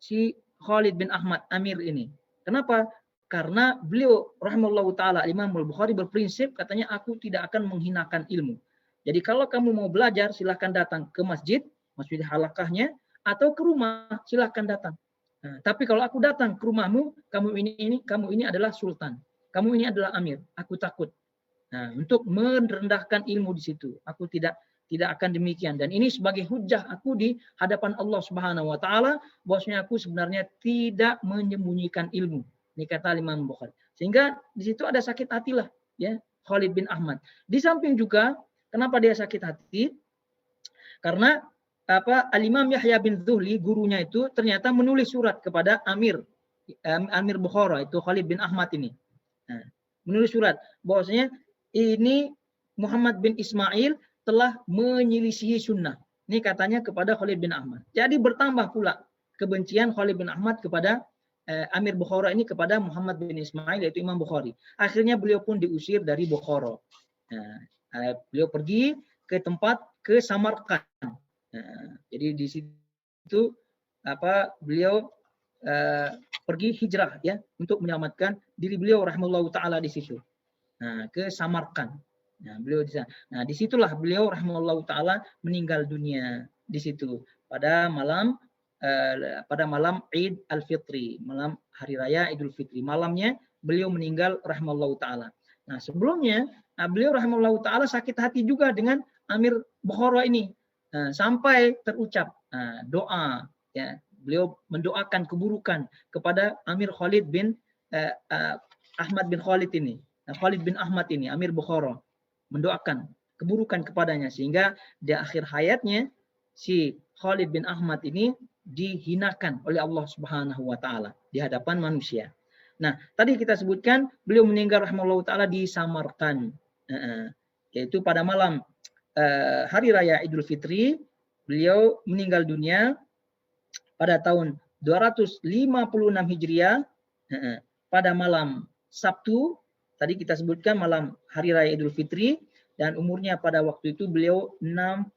si Khalid bin Ahmad Amir ini. Kenapa? Karena beliau rahimahullahu taala Imam Al-Bukhari berprinsip katanya aku tidak akan menghinakan ilmu. Jadi kalau kamu mau belajar silahkan datang ke masjid halakahnya atau ke rumah silahkan datang. Tapi kalau aku datang ke rumahmu, kamu ini adalah sultan. Kamu ini adalah amir. Aku takut. Untuk merendahkan ilmu di situ. Aku tidak akan demikian. Dan ini sebagai hujah aku di hadapan Allah Subhanahu wa taala bahwasanya aku sebenarnya tidak menyembunyikan ilmu. Ini kata Imam Bukhari. Sehingga di situ ada sakit hatilah ya Khalid bin Ahmad. Di samping juga kenapa dia sakit hati? Karena Al-Imam Yahya bin Zuhli gurunya itu ternyata menulis surat kepada Amir Bukhara itu Khalid bin Ahmad ini. Menulis surat bahwasanya ini Muhammad bin Ismail telah menyelisihi sunnah. Ini katanya kepada Khalid bin Ahmad. Jadi bertambah pula kebencian Khalid bin Ahmad kepada Amir Bukhara ini kepada Muhammad bin Ismail yaitu Imam Bukhari. Akhirnya beliau pun diusir dari Bukhara. Beliau pergi ke Samarkand. Jadi di situ beliau pergi hijrah ya untuk menyelamatkan diri beliau rahimahullahu taala di situ. Ke Samarkand. Beliau di sana. Disitulah beliau rahimahullahu taala meninggal dunia di situ pada malam Id al-Fitri, malam hari raya Idul Fitri. Malamnya beliau meninggal rahimahullahu taala. Sebelumnya beliau rahimahullahu taala sakit hati juga dengan Amir Bukhara ini. Sampai terucap doa ya. Beliau mendoakan keburukan kepada Amir Khalid bin Ahmad bin Khalid ini. Khalid bin Ahmad ini, Amir Bukhara, mendoakan keburukan kepadanya sehingga di akhir hayatnya si Khalid bin Ahmad ini dihinakan oleh Allah Subhanahu wa taala di hadapan manusia. Tadi kita sebutkan beliau meninggal rahimahullah taala di Samarkand. Yaitu pada malam hari raya Idul Fitri, beliau meninggal dunia pada tahun 256 Hijriah pada malam Sabtu. Tadi kita sebutkan malam hari raya Idul Fitri dan umurnya pada waktu itu beliau 62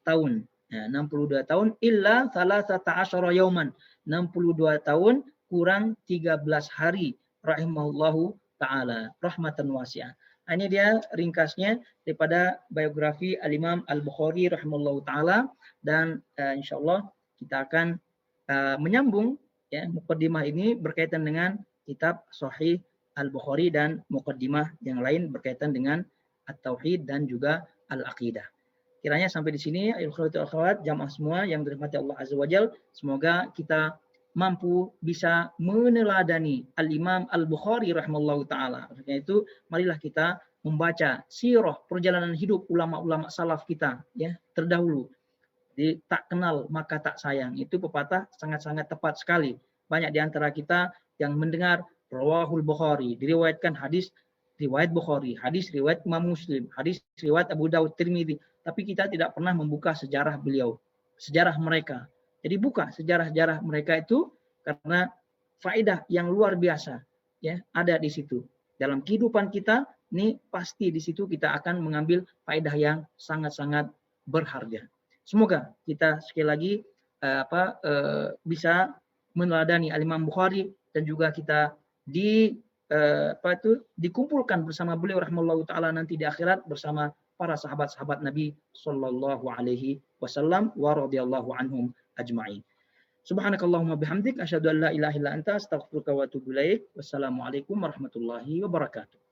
tahun. Nah, 62 tahun illa thalathata asyara yauman. 62 tahun kurang 13 hari rahimahullahu taala rahmatan wasi'ah. Ini dia ringkasnya daripada biografi Al-Imam Al-Bukhari rahimahullahu taala, dan insyaallah kita akan menyambung ya mukaddimah ini berkaitan dengan kitab Sahih Al-Bukhari dan mukaddimah yang lain berkaitan dengan At-Tauhid dan juga Al-Aqidah. Kiranya sampai di sini akhwat jamaah semua yang dirahmati Allah Azza wa Jalla, semoga kita mampu bisa meneladani Al-Imam Al-Bukhari rahimahullahu taala. Oleh itu, marilah kita membaca sirah perjalanan hidup ulama-ulama salaf kita ya terdahulu. Jadi tak kenal maka tak sayang, itu pepatah sangat-sangat tepat sekali. Banyak di antara kita yang mendengar rawahul Bukhari, diriwayatkan hadis riwayat Bukhari, hadis riwayat Imam Muslim, hadis riwayat Abu Dawud, Tirmidzi, tapi kita tidak pernah membuka sejarah beliau, sejarah mereka. Jadi buka sejarah-sejarah mereka itu karena faedah yang luar biasa ya ada di situ. Dalam kehidupan kita ini pasti di situ kita akan mengambil faedah yang sangat-sangat berharga. Semoga kita sekali lagi bisa meneladani Al-Imam Bukhari dan juga kita dikumpulkan bersama beliau rahimahullahu taala nanti di akhirat bersama para sahabat-sahabat Nabi sallallahu alaihi wasallam wa radhiyallahu anhum ajma'in. Subhanakallahumma bihamdik asyhadu an la ilaha illa anta astaghfiruka wa atubu ilaik. Wassalamualaikum warahmatullahi wabarakatuh.